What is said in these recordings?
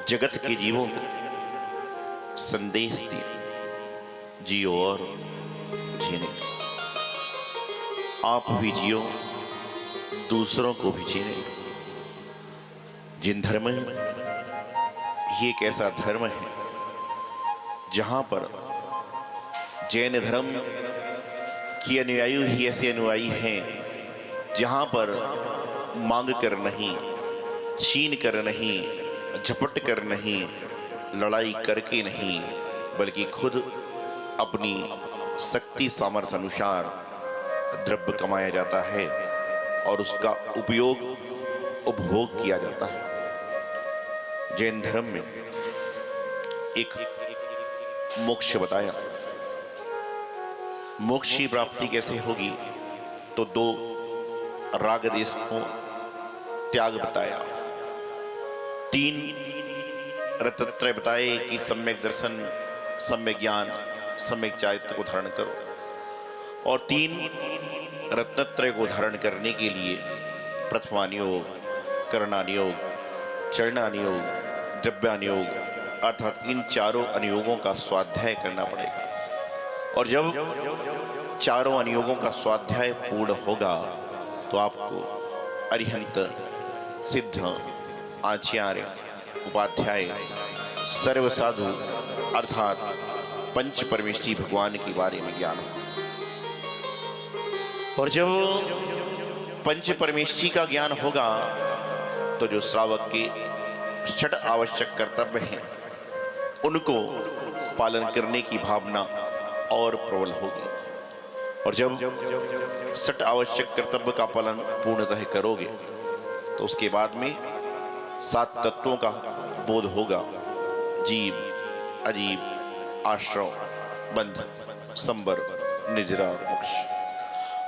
जगत के जीवों को संदेश दिया, जियो और जीने दो। आप भी जियो, दूसरों को भी जीने दो। जिन धर्म, ये एक ऐसा धर्म है जहां पर जैन धर्म की अनुयायी ही ऐसे अनुयायी हैं जहां पर मांग कर नहीं, छीन कर नहीं, झपट कर नहीं, लड़ाई करके नहीं, बल्कि खुद अपनी शक्ति सामर्थ्य अनुसार द्रव्य कमाया जाता है और उसका उपयोग, उपभोग किया जाता है। जैन धर्म में एक मोक्ष बताया। मोक्ष की प्राप्ति कैसे होगी? तो 2 राग देश को त्याग बताया, 3 रत्नत्रय बताए कि सम्यक दर्शन, सम्यक ज्ञान, सम्यक चारित्र को धारण करो। और 3 रत्नत्रय को धारण करने के लिए प्रथमानियोग, करणानियोग, चरणानियोग, द्रव्यानियोग, अर्थात इन चारों अनुयोगों का स्वाध्याय करना पड़ेगा। और जब चारों अनुयोगों का स्वाध्याय पूर्ण होगा तो आपको अरिहंत, सिद्ध, आचार्य, उपाध्याय, सर्वसाधु अर्थात पंच परमेष्ठी भगवान के बारे में ज्ञान हो। और जब पंच परमेष्ठी का ज्ञान होगा तो जो श्रावक के 6 आवश्यक कर्तव्य हैं उनको पालन करने की भावना और प्रबल होगी। और जब 6 आवश्यक कर्तव्य का पालन पूर्णतः करोगे तो उसके बाद में 7 तत्वों का बोध होगा, जीव, अजीव, आश्रव, बंध, संबर, निद्रा और मोक्ष।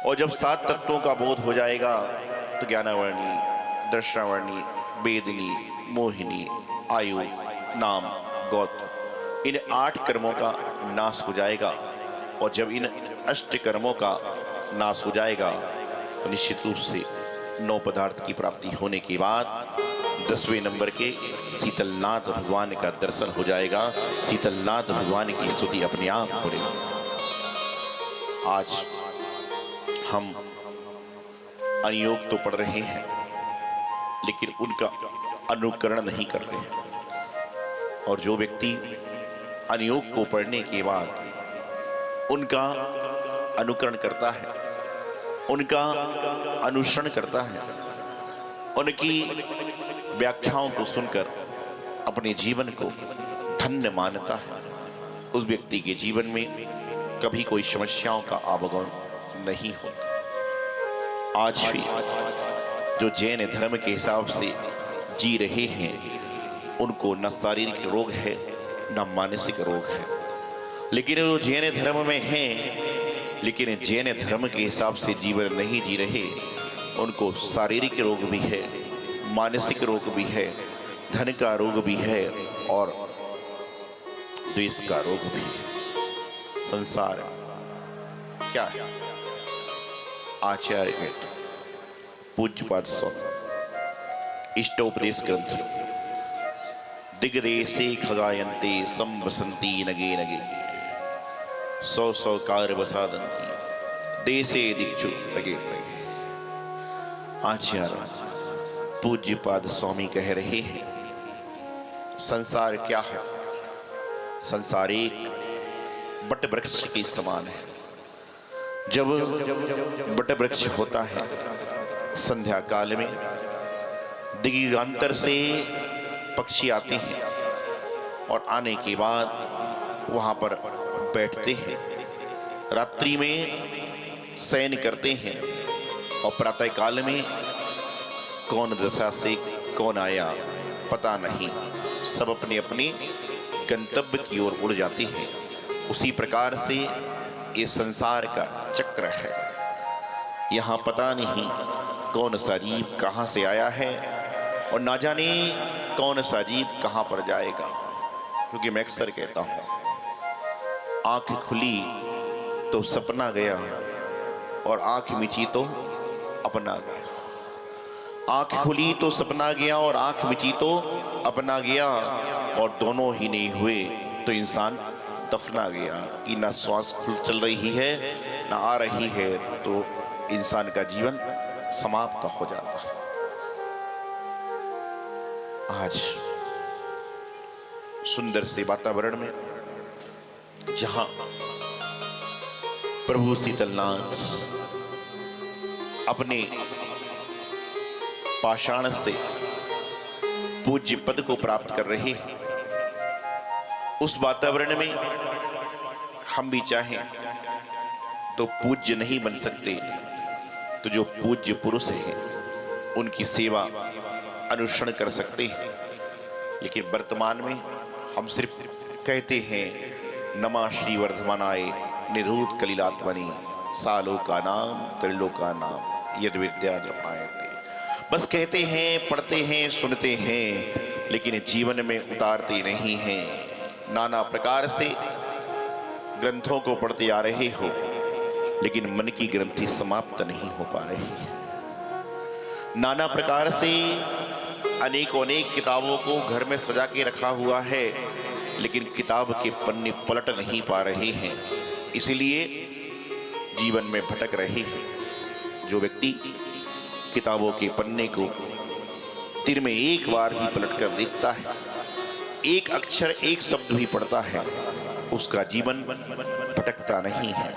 और जब 7 तत्वों का बोध हो जाएगा तो ज्ञानावर्णी, दर्शनावर्णी, वेदिनी, मोहिनी, आयु, नाम, गोत्र, इन 8 कर्मों का नाश हो जाएगा। और जब इन 8 कर्मों का नाश हो जाएगा तो निश्चित रूप से 9 पदार्थ की प्राप्ति होने के बाद 10वें नंबर के शीतलनाथ भगवान का दर्शन हो जाएगा। शीतलनाथ भगवान की स्तुति अपने आप करेगा। आज हम अनुयोग तो पढ़ रहे हैं लेकिन उनका अनुकरण नहीं कर रहे हैं। और जो व्यक्ति अनुयोग को पढ़ने के बाद उनका अनुकरण करता है, उनका अनुसरण करता है, उनकी व्याख्याओं को सुनकर अपने जीवन को धन्य मानता है, उस व्यक्ति के जीवन में कभी कोई समस्याओं का आवागमन नहीं होता। आज भी जो जैन धर्म के हिसाब से जी रहे हैं उनको न शारीरिक रोग है न मानसिक रोग है। लेकिन वो जैन धर्म में हैं लेकिन जैन धर्म के हिसाब से जीवन नहीं जी रहे, उनको शारीरिक रोग भी है, मानसिक रोग भी है, धन का रोग भी है और द्वेष का रोग भी है। संसार क्या है? आचार्य कहते पूज्यपाद स्वामी इष्टोपदेश ग्रंथ दिग्देशे खगायन्ते संवसन्ति नगे नगे 100 कार्य बसादन्ति देशे दिक्षु लगे लगे। आचार्य पूज्यपाद स्वामी कह रहे हैं संसार क्या है? संसार एक बट वृक्ष के समान है। जब बट वृक्ष होता है संध्या काल में दिगंतर से पक्षी आते हैं और आने के बाद वहां पर बैठते हैं, रात्रि में शयन करते हैं और प्रातः काल में कौन दशा से कौन आया पता नहीं, सब अपने अपने गंतव्य की ओर उड़ जाते हैं। उसी प्रकार से ये संसार का चक्र है। यहाँ पता नहीं कौन सा जीव कहाँ से आया है और ना जाने कौन सा जीव कहाँ पर जाएगा। क्योंकि मैं अक्सर कहता हूँ आँख खुली तो सपना गया और आँख मिची तो अपना गया। आंख खुली तो सपना गया और आंख मिची तो अपना गया, और दोनों ही नहीं हुए तो इंसान दफना गया। कि ना श्वास खुल चल रही है ना आ रही है, तो इंसान का जीवन समाप्त हो जाता है। आज सुंदर से वातावरण में जहां प्रभु शीतलनाथ अपने पाषाण से पूज्य पद को प्राप्त कर रहे हैं, उस वातावरण में हम भी चाहें तो पूज्य नहीं बन सकते, तो जो पूज्य पुरुष हैं उनकी सेवा अनुसरण कर सकते हैं। लेकिन वर्तमान में हम सिर्फ कहते हैं नमः श्री वर्धमानाय निरूध कलिलात्मनि सालों का नाम त्रिलोक का नाम यद विद्या जपायते। बस कहते हैं, पढ़ते हैं, सुनते हैं, लेकिन जीवन में उतारते नहीं हैं। नाना प्रकार से ग्रंथों को पढ़ते आ रहे हो, लेकिन मन की ग्रंथि समाप्त नहीं हो पा रही है। नाना प्रकार से अनेक किताबों को घर में सजा के रखा हुआ है, लेकिन किताब के पन्ने पलट नहीं पा रहे हैं, इसलिए जीवन में भटक रहे हैं। जो व्यक्ति किताबों के पन्ने को दिन में एक बार भी पलट कर देखता है, एक अक्षर एक शब्द भी पढ़ता है, उसका जीवन भटकता नहीं है,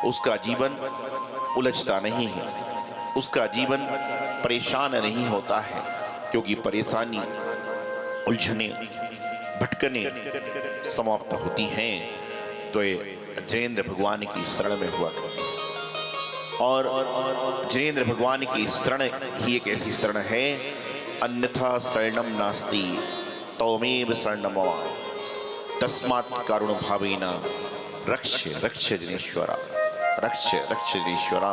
उसका जीवन उलझता नहीं है, उसका जीवन परेशान नहीं होता है। क्योंकि परेशानी, उलझने, भटकने समाप्त होती हैं तो ये जयेंद्र भगवान की शरण में हुआ करती है। और जयेंद्र भगवान की शरण ही एक ऐसी शरण है, अन्यथा शरणम नास्ति तौमेव शरणम मम तस्मात् कारुण भावेन रक्ष रक्ष जनेश्वरा, रक्ष रक्ष जनेश्वरा।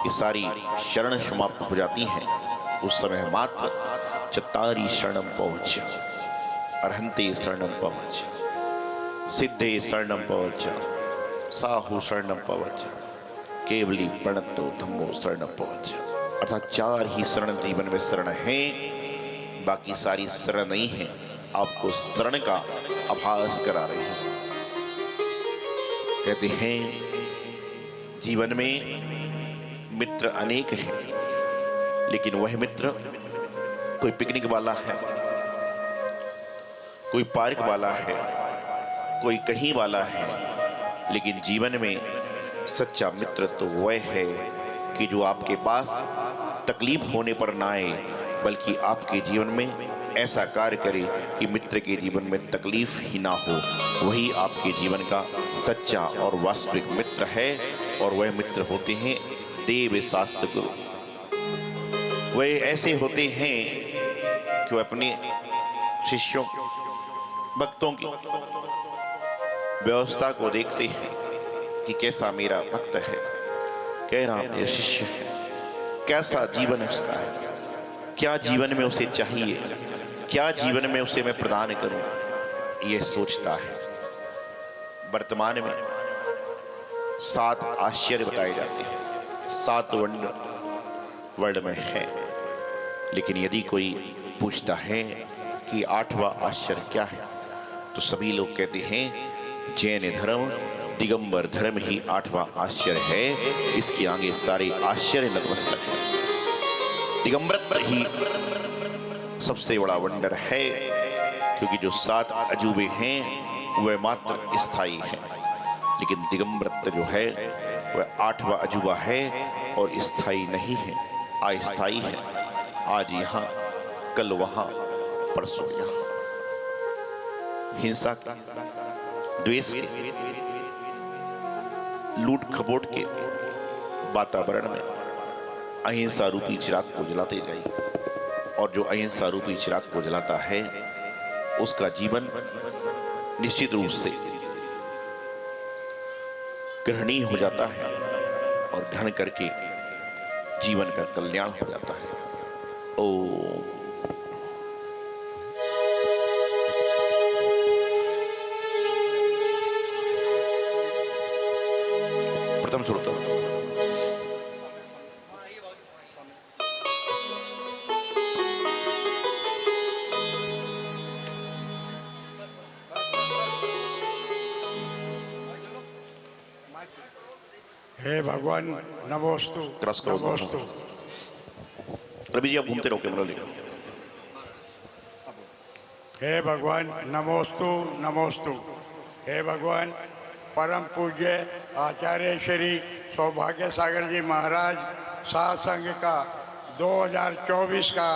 ये सारी शरण समाप्त हो जाती हैं। उस समय मात्र चत्तारी शरणम पहुंच, अर्हंते शरणम पहुंच, सिद्धे शरणम पहुंच, साहु शरणम पहुंच, केवली प्रणतो धम्मो शरणम पहुंच। अर्थात चार ही शरण जीवन में शरण है, बाकी सारी शरण नहीं है, आपको शरण का आभास करा रहे हैं। कहते हैं जीवन में मित्र अनेक हैं, लेकिन वह मित्र कोई पिकनिक वाला है, कोई पार्क वाला है, कोई कहीं वाला है, लेकिन जीवन में सच्चा मित्र तो वह है कि जो आपके पास तकलीफ होने पर ना आए, बल्कि आपके जीवन में ऐसा कार्य करे कि मित्र के जीवन में तकलीफ ही ना हो। वही आपके जीवन का सच्चा और वास्तविक मित्र है। और वह मित्र होते हैं देव शास्त्र गुरु। वह ऐसे होते हैं कि वह अपने शिष्यों, भक्तों की व्यवस्था को देखते हैं कि कैसा मेरा भक्त है, कह रहा मेरा शिष्य है, कैसा जीवन उसका है, क्या जीवन में उसे चाहिए, क्या जीवन में उसे मैं प्रदान करूं, यह सोचता है। वर्तमान में 7 आश्चर्य बताए जाते हैं, 7 वंडर वर्ल्ड में है, लेकिन यदि कोई पूछता है कि 8वां आश्चर्य क्या है, तो सभी लोग कहते हैं जैन धर्म दिगंबर धर्म ही 8वां आश्चर्य है। इसके आगे सारे आश्चर्य नतमस्तक है। दिगंबर ही सबसे बड़ा वंडर है, क्योंकि जो 7 अजूबे हैं वह मात्र स्थायी है, लेकिन दिगंबर जो है वह 8वां अजूबा है और स्थायी नहीं है, अस्थायी है। आज यहाँ, कल वहाँ, परसों यहाँ। हिंसा के, द्वेष के, लूट खपोट के वातावरण में अहिंसा रूपी चिराग को जलाते जाइए, और जो अहिंसा रूपी चिराग को जलाता है उसका जीवन निश्चित रूप से ग्रहणीय हो जाता है, और ग्रहण करके जीवन का कल्याण हो जाता है। ओम प्रथम श्रोता हे भगवान नमोस्तु क्रॉस करो नमोस्तु। रवि जी आप घूमते रहो कैमरा लेकर। हे भगवान नमोस्तु नमोस्तु। हे भगवान परम पूज्य आचार्य श्री सौभाग्य सागर जी महाराज सत्संग का 2024 का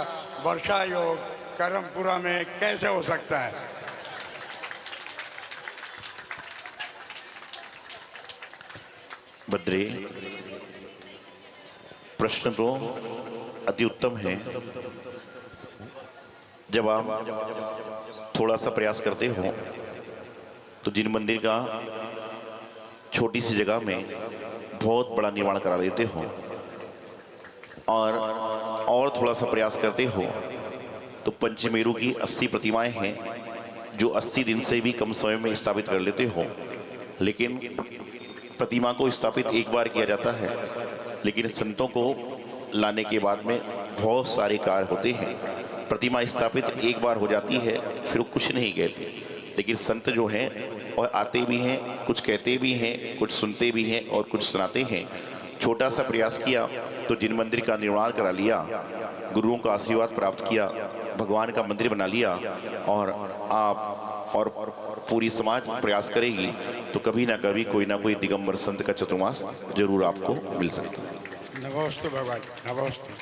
वर्षा योग करमपुरा में कैसे हो सकता है? बद्रे, प्रश्न तो अति उत्तम है। जब आप थोड़ा सा प्रयास करते हो तो जिन मंदिर का छोटी सी जगह में बहुत बड़ा निर्माण करा लेते हो और थोड़ा सा प्रयास करते हो तो पंचमेरु की 80 प्रतिमाएं हैं जो 80 दिन से भी कम समय में स्थापित कर लेते हो। लेकिन प्रतिमा को स्थापित एक बार किया जाता है, लेकिन संतों को लाने के बाद में बहुत सारे कार्य होते हैं। प्रतिमा स्थापित एक बार हो जाती है फिर वो कुछ नहीं कहते, लेकिन संत जो हैं और आते भी हैं, कुछ कहते भी हैं, कुछ सुनते भी हैं और कुछ सुनाते हैं। छोटा सा प्रयास किया तो जिन मंदिर का निर्माण करा लिया, गुरुओं का आशीर्वाद प्राप्त किया, भगवान का मंदिर बना लिया और आप और पूरी समाज प्रयास करेगी तो कभी ना कभी कोई ना कोई दिगंबर संत का चतुर्मास जरूर आपको मिल सकता है। नमोस्तु भगवान नमोस्तु।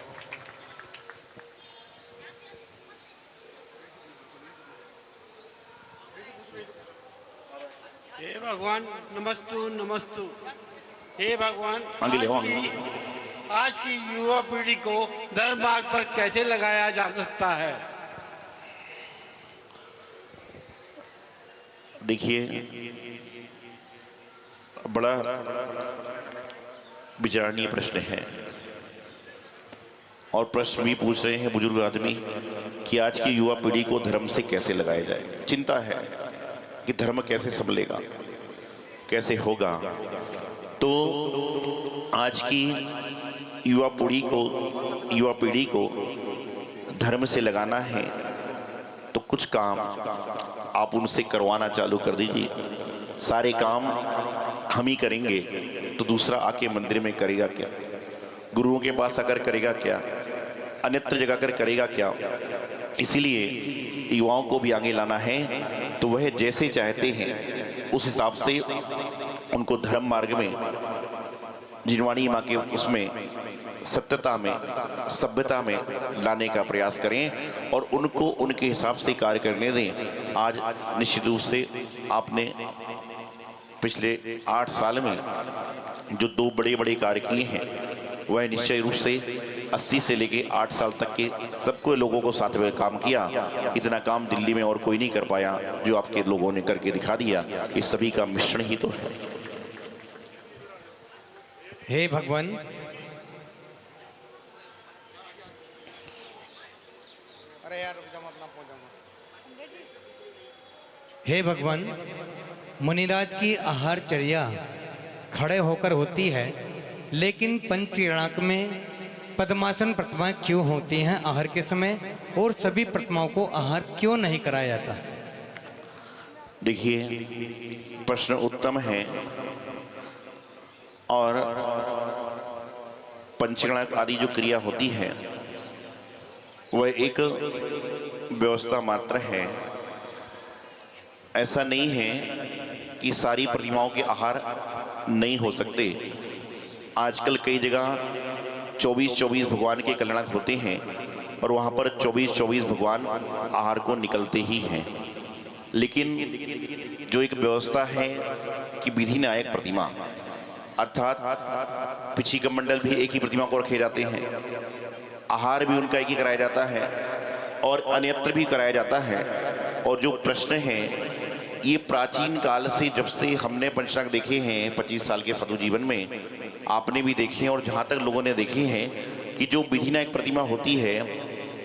हे भगवान नमस्तु नमस्तु। हे भगवान आज की युवा पीढ़ी को धर्म मार्ग पर कैसे लगाया जा सकता है? देखिए, बड़ा विचारणीय प्रश्न है और प्रश्न भी पूछ रहे हैं बुजुर्ग आदमी कि आज की युवा पीढ़ी को धर्म से कैसे लगाया जाए। चिंता है कि धर्म कैसे संभलेगा, कैसे होगा। तो आज की युवा पीढ़ी को धर्म से लगाना है तो कुछ काम आप उनसे करवाना चालू कर दीजिए। सारे काम हम ही करेंगे तो दूसरा आके मंदिर में करेगा क्या? गुरुओं के पास आकर करेगा क्या? अन्यत्र जगह कर करेगा क्या? इसीलिए युवाओं को भी आगे लाना है तो वह जैसे चाहते हैं उस हिसाब से उनको धर्म मार्ग में, जिनवाणी माँ के उसमें सत्यता में, सभ्यता में लाने का प्रयास करें और उनको उनके हिसाब से कार्य करने दें। आज निश्चित रूप से आपने पिछले 8 साल में जो 2 बड़े बड़े कार्य किए हैं वह निश्चय रूप से 80 से लेके 8 साल तक के सबको लोगों को साथ में काम किया। इतना काम दिल्ली में और कोई नहीं कर पाया जो आपके लोगों ने करके दिखा दिया। इस सभी का मिश्रण ही तो है। हे भगवान, हे भगवान, मुनिराज की आहारचर्या खड़े होकर होती है, लेकिन पंचगणाक में पद्मासन प्रतिमाएं क्यों होती हैं आहार के समय, और सभी प्रतिमाओं को आहार क्यों नहीं कराया जाता? देखिए, प्रश्न उत्तम है और पंचगणाक आदि जो क्रिया होती है वह एक व्यवस्था मात्र है। ऐसा नहीं है कि सारी प्रतिमाओं के आहार नहीं हो सकते। आजकल कई जगह 24-24 भगवान के कल्याणक होते हैं और वहाँ पर 24-24 भगवान आहार को निकलते ही हैं। लेकिन जो एक व्यवस्था है कि विधि नायक प्रतिमा, अर्थात पिछी का मंडल भी एक ही प्रतिमा को रखे जाते हैं, आहार भी उनका एक ही कराया जाता है और अन्यत्र भी कराया जाता है। और जो प्रश्न है ये प्राचीन काल से, जब से हमने पंचनाग देखे हैं 25 साल के साधु जीवन में, आपने भी देखे हैं और जहाँ तक लोगों ने देखे हैं कि जो विधि नायक प्रतिमा होती है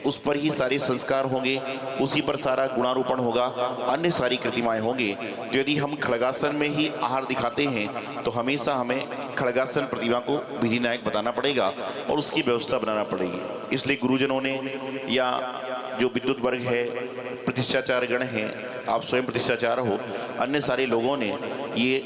उस पर ही सारे संस्कार होंगे, उसी पर सारा गुणारोपण होगा, अन्य सारी प्रतिमाएं होंगी। जो यदि हम खड़गासन में ही आहार दिखाते हैं तो हमेशा हमें खड़गासन प्रतिमा को विधि नायक बताना पड़ेगा और उसकी व्यवस्था बनाना पड़ेगी। इसलिए गुरुजनों ने या जो विद्युत वर्ग है, प्रतिष्ठाचार्य गण हैं, आप स्वयं प्रतिष्ठाचार्य हो, अन्य सारे लोगों ने ये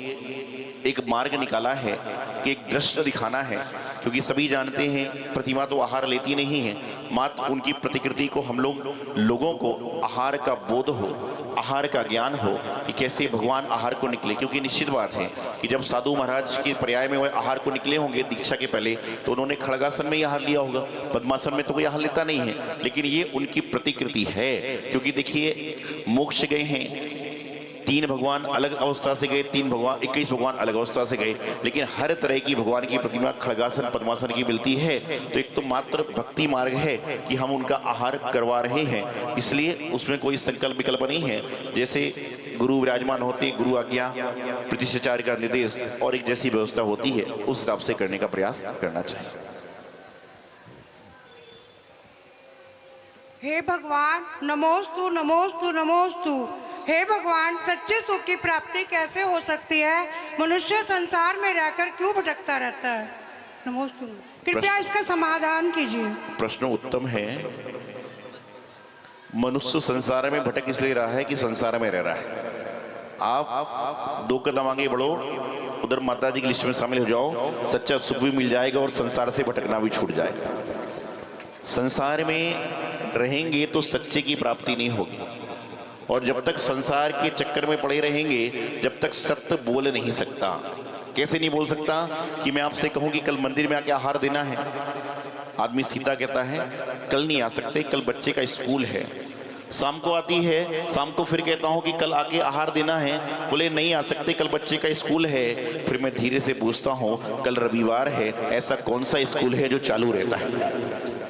एक मार्ग निकाला है कि एक दृश्य दिखाना है, क्योंकि सभी जानते हैं प्रतिमा तो आहार लेती नहीं है, मात्र उनकी प्रतिकृति को हम लोगों को आहार का बोध हो, आहार का ज्ञान हो कि कैसे भगवान आहार को निकले। क्योंकि निश्चित बात है कि जब साधु महाराज के पर्याय में वह आहार को निकले होंगे दीक्षा के पहले, तो उन्होंने खड़गासन में ही आहार लिया होगा, पद्मासन में तो कोई आहार लेता नहीं है, लेकिन ये उनकी प्रतिकृति है। क्योंकि देखिए मोक्ष गए हैं, 3 भगवान अलग अवस्था से गए, 21 भगवान अलग अवस्था से गए, लेकिन हर तरह की भगवान की प्रतिमा खड़गासन पद्मासन की मिलती है। तो एक तो मात्र भक्ति मार्ग है कि हम उनका आहार करवा रहे हैं, इसलिए उसमें कोई संकल्प विकल्प नहीं है। जैसे गुरु विराजमान होते, गुरु आज्ञा, प्रतिष्ठाचार्य का निर्देश और एक जैसी व्यवस्था होती है, उस हिसाब से करने का प्रयास करना चाहिए। हे भगवान नमोस्तु नमोस्तु नमोस्तु। हे भगवान, सच्चे सुख की प्राप्ति कैसे हो सकती है? मनुष्य संसार में रहकर क्यों भटकता रहता है? नमोस्तु, कृपया इसका समाधान कीजिए। प्रश्न उत्तम है। मनुष्य संसार में भटक इसलिए रहा है कि संसार में रह रहा है। आप 2 कदम आगे बढ़ो, उधर माता जी की लिस्ट में शामिल हो जाओ, सच्चा सुख भी मिल जाएगा और संसार से भटकना भी छूट जाएगा। संसार में रहेंगे तो सच्चे की प्राप्ति नहीं होगी, और जब तक संसार के चक्कर में पड़े रहेंगे, जब तक सत्य बोल नहीं सकता। कैसे नहीं बोल सकता कि मैं आपसे कहूं कि कल मंदिर में आके आहार देना है, आदमी सीधा कहता है कल नहीं आ सकते, कल बच्चे का स्कूल है। शाम को आती है, शाम को फिर कहता हूं कि कल आके आहार देना है, बोले नहीं आ सकते, कल बच्चे का स्कूल है। फिर मैं धीरे से पूछता हूं कल रविवार है, ऐसा कौन सा स्कूल है जो चालू रहता है?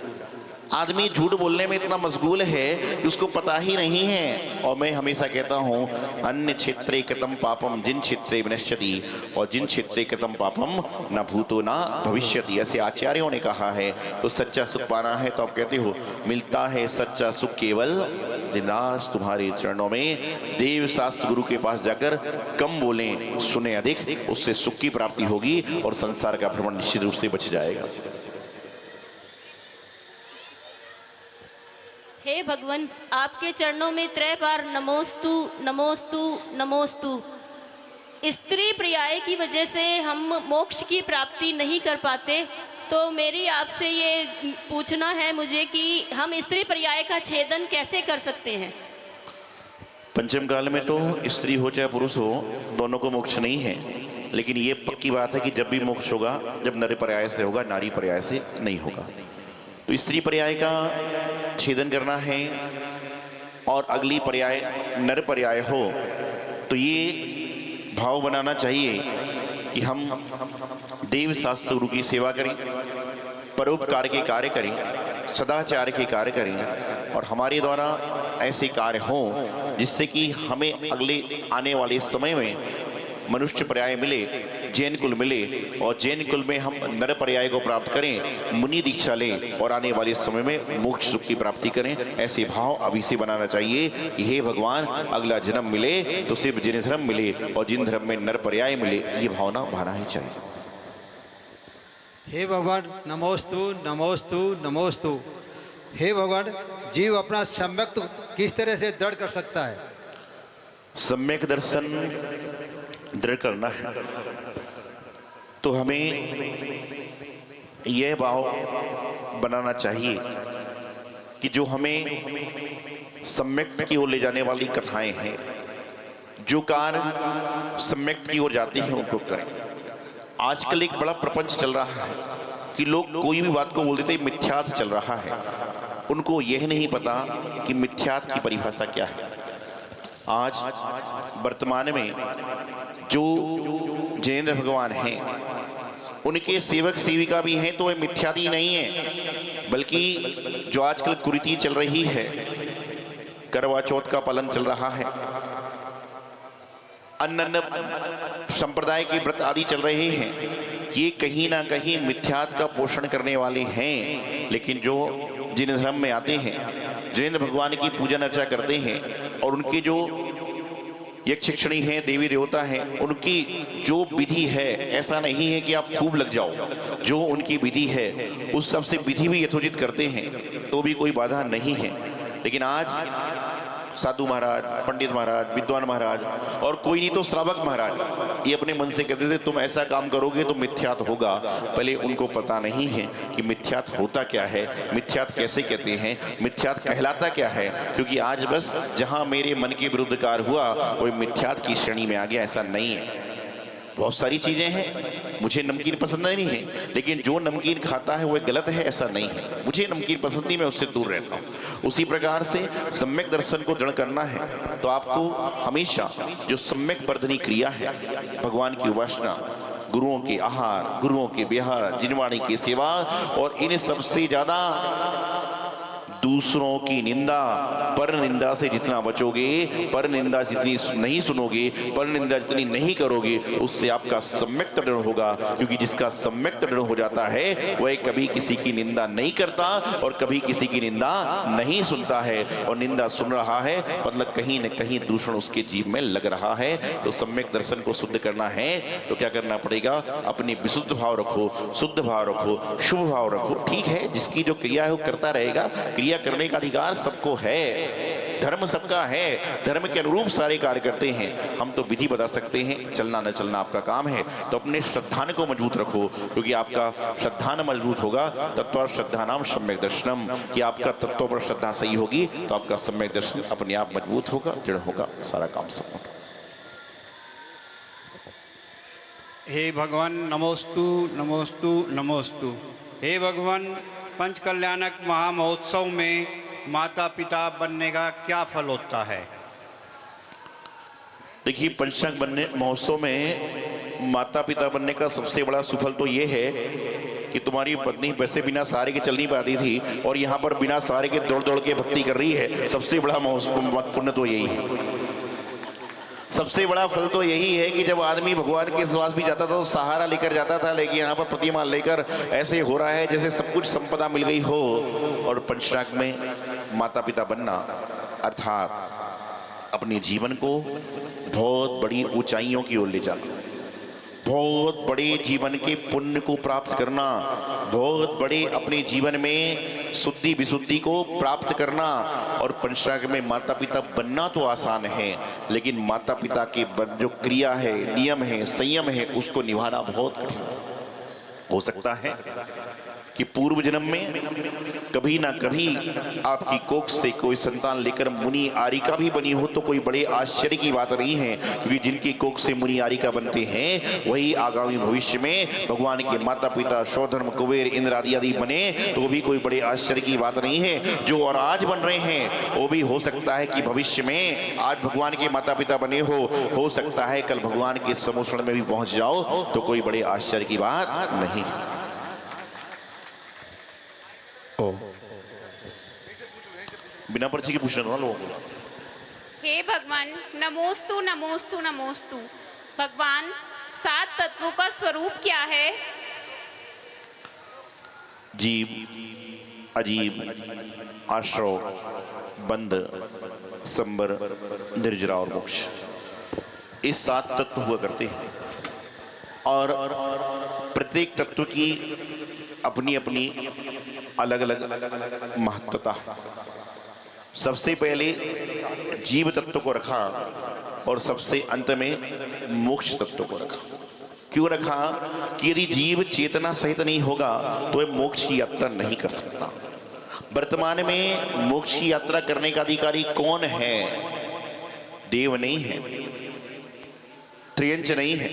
आदमी झूठ बोलने में इतना मशगूल है कि उसको पता ही नहीं है। और मैं हमेशा कहता हूँ अन्य क्षेत्रे कृतं पापम जिन क्षेत्रे विनश्यति, और जिन क्षेत्रे कृतं पापम न भूतो न भविष्यति, ऐसे आचार्यों ने कहा है। तो सच्चा सुख पाना है तो आप कहते हो मिलता है सच्चा सुख केवल जिनास तुम्हारे चरणों में। देव शास्त्र गुरु के पास जाकर कम बोलें, सुने अधिक, उससे सुख की प्राप्ति होगी और संसार का भ्रमण निश्चित रूप से बच जाएगा। हे भगवान, आपके चरणों में 3 बार नमोस्तु नमोस्तु नमोस्तु। स्त्री पर्याय की वजह से हम मोक्ष की प्राप्ति नहीं कर पाते, तो मेरी आपसे ये पूछना है मुझे कि हम स्त्री पर्याय का छेदन कैसे कर सकते हैं? पंचम काल में तो स्त्री हो चाहे पुरुष हो, दोनों को मोक्ष नहीं है, लेकिन ये पक्की बात है कि जब भी मोक्ष होगा जब नर पर्याय से होगा, नारी पर्याय से नहीं होगा। तो स्त्री पर्याय का छेदन करना है और अगली पर्याय नर पर्याय हो, तो ये भाव बनाना चाहिए कि हम देव शास्त्र गुरु की सेवा करें, परोपकार के कार्य करें, सदाचार के कार्य करें, और हमारे द्वारा ऐसे कार्य हों जिससे कि हमें अगले आने वाले समय में मनुष्य पर्याय मिले, जैन कुल मिले, और जैन कुल में हम नर पर्याय को प्राप्त करें, मुनि दीक्षा लें और आने वाले समय में मोक्ष सुख की प्राप्ति करें। ऐसे भाव अभी से बनाना चाहिए कि हे भगवान, अगला जन्म मिले तो सिर्फ जिन धर्म मिले और जिन धर्म में नर पर्याय मिले, ये भावना भाना ही चाहिए। हे भगवान नमोस्तु नमोस्तु नमोस्तु। हे भगवान, जीव अपना सम्यक किस तरह से दृढ़ कर सकता है? सम्यक दर्शन दृढ़ करना है तो हमें यह भाव बनाना चाहिए कि जो हमें सम्यक की ओर ले जाने वाली कथाएं हैं, जो कार्य सम्यक की ओर जाते हैं, उनको करें। आजकल एक बड़ा प्रपंच चल रहा है कि लोग कोई भी बात को बोल देते हैं मिथ्यार्थ चल रहा है, उनको यह नहीं पता कि मिथ्यार्थ की परिभाषा क्या है। आज वर्तमान में जो जिनेंद्र भगवान हैं, उनके सेवक सेविका भी हैं, तो वे मिथ्यादि नहीं है, बल्कि जो आजकल कुरीति चल रही है, करवा चौथ का पालन चल रहा है, अन्य संप्रदाय के व्रत आदि चल रहे हैं, ये कहीं ना कहीं मिथ्यात्व का पोषण करने वाले हैं। लेकिन जो जिन धर्म में आते हैं, जिनेंद्र भगवान की पूजा अर्चा करते हैं, और उनके जो यक्ष शिक्षणी हैं, देवी देवता हैं, उनकी जो विधि है, ऐसा नहीं है कि आप खूब लग जाओ, जो उनकी विधि है उस सबसे विधि भी यथोचित करते हैं, तो भी कोई बाधा नहीं है। लेकिन आज साधु महाराज, पंडित महाराज, विद्वान महाराज और कोई नहीं तो श्रावक महाराज ये अपने मन से कहते थे तुम ऐसा काम करोगे तो मिथ्यात होगा। पहले उनको पता नहीं है कि मिथ्यात होता क्या है, मिथ्यात कैसे कहते हैं, मिथ्यात कहलाता क्या है। क्योंकि आज बस जहां मेरे मन के विरुद्ध कार्य हुआ वो मिथ्यात की श्रेणी में आ गया, ऐसा नहीं है। बहुत सारी चीजें हैं, मुझे नमकीन पसंद नहीं है, लेकिन जो नमकीन खाता है वो गलत है ऐसा नहीं है। मुझे नमकीन पसंद नहीं, मैं उससे दूर रहता हूँ। उसी प्रकार से सम्यक दर्शन को दृढ़ करना है तो आपको हमेशा जो सम्यक वर्धनी क्रिया है, भगवान की उपासना, गुरुओं के आहार, गुरुओं के विहार, जिनवाणी की सेवा और इन सबसे ज्यादा दूसरों की निंदा, पर निंदा से जितना बचोगे, पर निंदा जितनी नहीं सुनोगे, पर निंदा जितनी नहीं करोगे, उससे आपका सम्यक दृढ़ होगा। क्योंकि जिसका सम्यक दृढ़ हो जाता है वह कभी किसी की निंदा नहीं करता और कभी किसी की निंदा नहीं सुनता है। और निंदा सुन रहा है मतलब कहीं न कहीं दूषण उसके जीव में लग रहा है। तो सम्यक दर्शन को शुद्ध करना है तो क्या करना पड़ेगा? अपनी विशुद्ध भाव रखो, शुद्ध भाव रखो, शुभ भाव रखो। ठीक है, जिसकी जो क्रिया है वो करता रहेगा, क्रिया करने का अधिकार सबको है, धर्म सबका है, धर्म के अनुरूप सारे कार्य करते हैं। हम तो विधि बता सकते हैं, चलना न चलना आपका काम है। तो अपने श्रद्धान को मजबूत रखो, क्योंकि आपका श्रद्धान मजबूत होगा तत्व श्रद्धा नाम सम्यक दर्शनम, कि आपका तत्व पर श्रद्धा सही होगी तो आपका सम्यक दर्शन अपने आप मजबूत होगा, दृढ़ होगा, सारा काम संपूर्ण। हे भगवान नमोस्तु नमोस्तु नमोस्तु। हे भगवान, पंच कल्याणक महामहोत्सव में माता पिता बनने का क्या फल होता है? देखिए, पंचांग बनने महोत्सव में माता पिता बनने का सबसे बड़ा सुफल तो ये है कि तुम्हारी पत्नी वैसे बिना सहारे के चल नहीं पाती थी और यहाँ पर बिना सहारे के दौड़ दौड़ के भक्ति कर रही है। सबसे बड़ा पुण्य तो यही है, सबसे बड़ा फल तो यही है कि जब आदमी भगवान के पास भी जाता था तो सहारा लेकर जाता था, लेकिन यहाँ पर प्रतिमा लेकर ऐसे हो रहा है जैसे सब कुछ संपदा मिल गई हो। और पंचराग में माता पिता बनना अर्थात अपने जीवन को बहुत बड़ी ऊंचाइयों की ओर ले जाना, बहुत बड़े जीवन के पुण्य को प्राप्त करना, बहुत बड़े अपने जीवन में शुद्धि विशुद्धि को प्राप्त करना। और पंचराग में माता पिता बनना तो आसान है, लेकिन माता पिता के जो क्रिया है, नियम है, संयम है, उसको निभाना बहुत कठिन हो सकता है कि पूर्व जन्म में कभी ना कभी आपकी कोख से कोई संतान लेकर मुनि आरिका भी बनी हो तो कोई बड़े आश्चर्य की बात नहीं है। क्योंकि जिनकी कोख से मुनि आरिका बनते हैं वही आगामी भविष्य में भगवान के माता पिता शौधर्म कुबेर इंद्र आदि बने, तो भी कोई बड़े आश्चर्य की बात नहीं है। जो और आज बन रहे हैं वो भी हो सकता है कि भविष्य में आज भगवान के माता पिता बने हो सकता है कल भगवान के समुषण में भी पहुंच जाओ, तो कोई बड़े आश्चर्य की बात नहीं। बिना पर्ची के पूछना ना लोगों को। हे भगवान नमोस्तु नमोस्तु नमोस्तु। भगवान, 7 तत्वों का स्वरूप क्या है? जीव, अजीव, आश्रव, बंध, संबर, निर्जरा और मोक्ष, ये 7 तत्व हुआ करते हैं। और प्रत्येक तत्व की अपनी अपनी अलग अलग महत्वता। सबसे पहले जीव तत्व को रखा और सबसे अंत में मोक्ष तत्व को रखा। क्यों रखा? कि यदि जीव चेतना सहित नहीं होगा तो वह मोक्ष की यात्रा नहीं कर सकता। वर्तमान में मोक्ष की यात्रा करने का अधिकारी कौन है? देव नहीं है, त्रियंच नहीं है,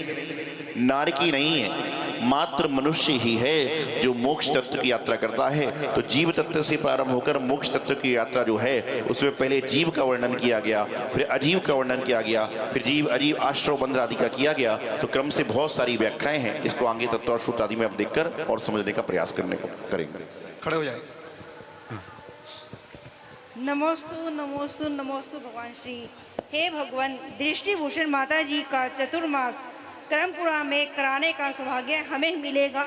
नारकी नहीं है, मात्र मनुष्य ही है जो मोक्ष तत्व की यात्रा करता है। तो जीव तत्व से प्रारंभ होकर मोक्ष तत्व की यात्रा जो है उसमें पहले जीव का वर्णन किया गया, फिर अजीव का वर्णन किया गया, फिर जीव अजीव आश्रव बंध आदि का किया गया। तो क्रम से बहुत सारी व्याख्याएं हैं, इसको आगे तत्व और सूत्र आदि में आप देखकर और समझने का प्रयास करने को करेंगे। खड़े हो जाए। नमोस्तु नमोस्तु नमोस्तु भगवान श्री। हे भगवान, दृष्टिभूषण माता जी का चतुर्मास क्रमपुरा में कराने का सौभाग्य हमें मिलेगा?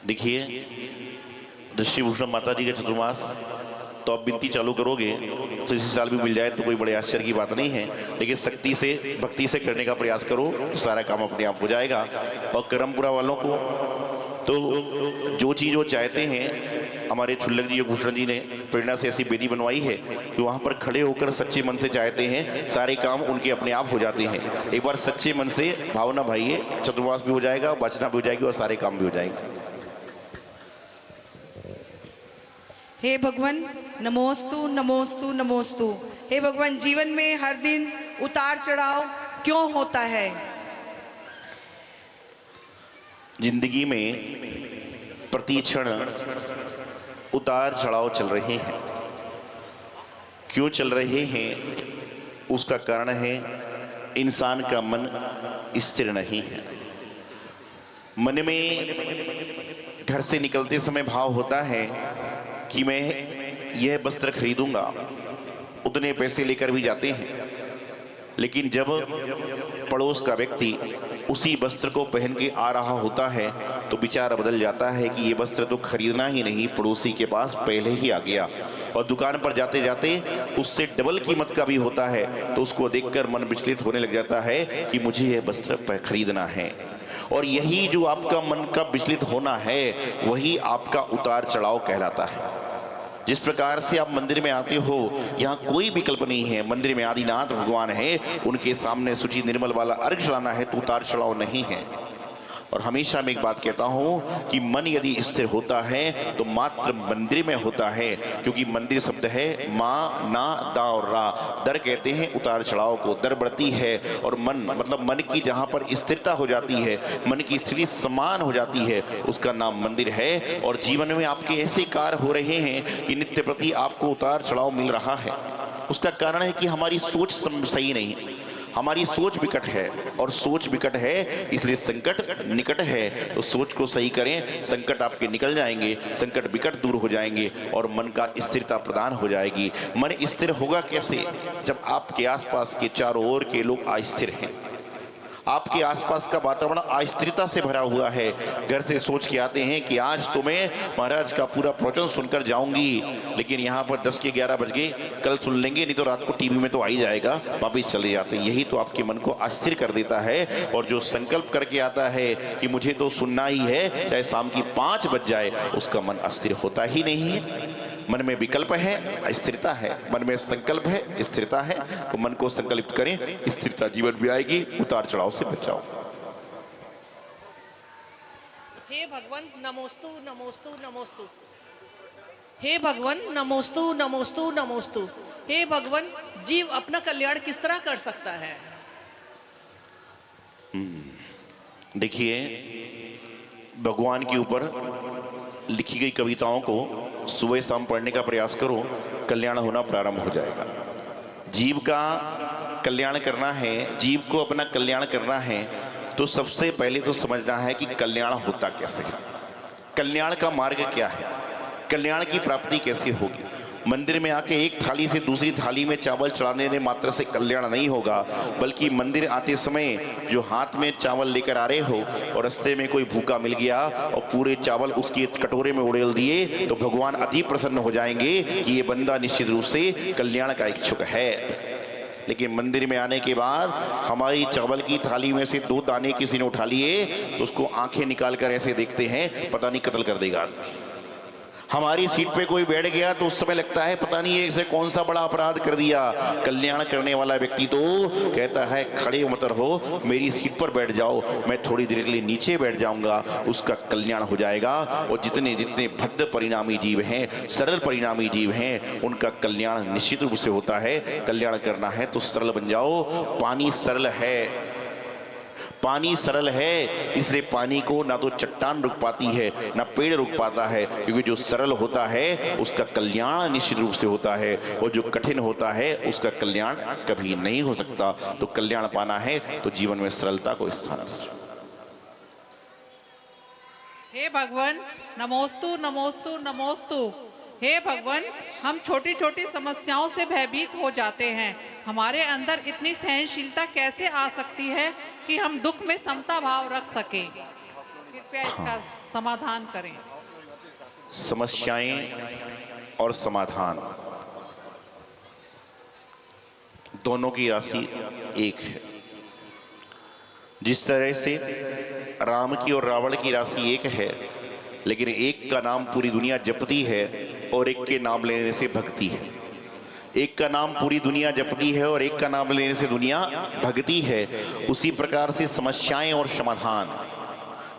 देखिए, दृष्टिभूषण माता जी का चतुर्मास तो आप विनती चालू करोगे तो इसी साल भी मिल जाए तो कोई बड़े आश्चर्य की बात नहीं है, लेकिन शक्ति से भक्ति से करने का प्रयास करो तो सारा काम अपने आप हो जाएगा। और क्रमपुरा वालों को तो जो चीज़ वो चाहते हैं हमारे छुल्लक जी और भूषण जी ने प्रेरणा से ऐसी बेदी बनवाई है कि वहाँ पर खड़े होकर सच्चे मन से चाहते हैं, सारे काम उनके अपने आप हो जाते हैं। एक बार सच्चे मन से भावना भाइये, चतुर्वास भी हो जाएगा, वाचना भी हो जाएगी और सारे काम भी हो जाएंगे। हे भगवान नमोस्तु नमोस्तु नमोस्तु। हे भगवान, जीवन में हर दिन उतार चढ़ाव क्यों होता है? जिंदगी में प्रति क्षण उतार चढ़ाव चल रहे हैं। क्यों चल रहे हैं? उसका कारण है इंसान का मन स्थिर नहीं है। मन में घर से निकलते समय भाव होता है कि मैं यह वस्त्र खरीदूंगा, उतने पैसे लेकर भी जाते हैं, लेकिन जब पड़ोस का व्यक्ति उसी वस्त्र को पहन के आ रहा होता है तो विचार बदल जाता है कि ये वस्त्र तो खरीदना ही नहीं, पड़ोसी के पास पहले ही आ गया। और दुकान पर जाते जाते उससे डबल कीमत का भी होता है तो उसको देखकर मन विचलित होने लग जाता है कि मुझे यह वस्त्र खरीदना है। और यही जो आपका मन का विचलित होना है वही आपका उतार चढ़ाव कहलाता है। जिस प्रकार से आप मंदिर में आते हो, यहाँ कोई विकल्प नहीं है। मंदिर में आदिनाथ भगवान है, उनके सामने शुचि निर्मल वाला अर्घ चढ़ाना है तो उतार चढ़ाव नहीं है। और हमेशा मैं एक बात कहता हूँ कि मन यदि स्थिर होता है तो मात्र मंदिर में होता है, क्योंकि मंदिर शब्द है माँ ना दा और रा। दर कहते हैं उतार चढ़ाव को, दर बढ़ती है और मन मतलब मन की जहाँ पर स्थिरता हो जाती है, मन की स्थिति समान हो जाती है, उसका नाम मंदिर है। और जीवन में आपके ऐसे कार्य हो रहे हैं कि नित्य प्रति आपको उतार चढ़ाव मिल रहा है। उसका कारण है कि हमारी सोच सही नहीं, हमारी सोच विकट है, और सोच विकट है इसलिए संकट निकट है। तो सोच को सही करें, संकट आपके निकल जाएंगे, संकट विकट दूर हो जाएंगे और मन का स्थिरता प्रदान हो जाएगी। मन स्थिर होगा कैसे? जब आपके आसपास के चारों ओर के लोग अस्थिर हैं, आपके आसपास का वातावरण अस्थिरता से भरा हुआ है। घर से सोच के आते हैं कि आज तो मैं महाराज का पूरा प्रवचन सुनकर जाऊंगी, लेकिन यहाँ पर 10 के 11 बज गए, कल सुन लेंगे, नहीं तो रात को टीवी में तो आ ही जाएगा, वापिस चले जाते हैं। यही तो आपके मन को अस्थिर कर देता है। और जो संकल्प करके आता है कि मुझे तो सुनना ही है, चाहे शाम की 5 बज जाए, उसका मन अस्थिर होता ही नहीं है। मन में विकल्प है, स्थिरता है, मन में संकल्प है, स्थिरता है। तो मन को संकल्पित करें, स्थिरता जीवन में आएगी, उतार चढ़ाव से बचाओ। हे भगवान नमोस्तु नमोस्तु नमोस्तु। हे भगवान नमोस्तु नमोस्तु नमोस्तु। हे भगवान, जीव अपना कल्याण किस तरह कर सकता है? देखिए, भगवान के ऊपर लिखी गई कविताओं को सुबह शाम पढ़ने का प्रयास करो, कल्याण होना प्रारंभ हो जाएगा। जीव का कल्याण करना है, जीव को अपना कल्याण करना है, तो सबसे पहले तो समझना है कि कल्याण होता कैसे है, कल्याण का मार्ग क्या है, कल्याण की प्राप्ति कैसे होगी। मंदिर में आके एक थाली से दूसरी थाली में चावल चढ़ाने में मात्र से कल्याण नहीं होगा, बल्कि मंदिर आते समय जो हाथ में चावल लेकर आ रहे हो और रास्ते में कोई भूखा मिल गया और पूरे चावल उसके कटोरे में उड़ेल दिए तो भगवान अति प्रसन्न हो जाएंगे कि ये बंदा निश्चित रूप से कल्याण का इच्छुक है। लेकिन मंदिर में आने के बाद हमारी चावल की थाली में से 2 दाने किसी ने उठा लिए तो उसको आंखें निकाल कर ऐसे देखते हैं, पता नहीं कत्ल कर देगा। हमारी सीट पे कोई बैठ गया तो उस समय लगता है पता नहीं इसे कौन सा बड़ा अपराध कर दिया। कल्याण करने वाला व्यक्ति तो कहता है खड़े मत रहो, मेरी सीट पर बैठ जाओ, मैं थोड़ी देर के लिए नीचे बैठ जाऊंगा, उसका कल्याण हो जाएगा। और जितने जितने भद्र परिणामी जीव हैं, सरल परिणामी जीव हैं, उनका कल्याण निश्चित रूप से होता है। कल्याण करना है तो सरल बन जाओ। पानी सरल है, पानी सरल है, इसलिए पानी को ना तो चट्टान रुक पाती है ना पेड़ रुक पाता है, क्योंकि जो सरल होता है उसका कल्याण निश्चित रूप से होता है, और जो कठिन होता है उसका कल्याण कभी नहीं हो सकता। तो कल्याण पाना है तो जीवन में सरलता को स्थान दीजिए। हे भगवान नमोस्तु नमोस्तु नमोस्तु। हे भगवान, हम छोटी छोटी समस्याओं से भयभीत हो जाते हैं, हमारे अंदर इतनी सहनशीलता कैसे आ सकती है कि हम दुख में समता भाव रख सकें? कृपया इसका समाधान करें। समस्याएं और समाधान दोनों की राशि एक है। जिस तरह से राम की और रावण की राशि एक है, लेकिन एक का नाम पूरी दुनिया जपती है और एक के नाम लेने से भक्ति है। एक का नाम पूरी दुनिया जपती है और एक का नाम लेने से दुनिया भगती है। उसी प्रकार से समस्याएं और समाधान,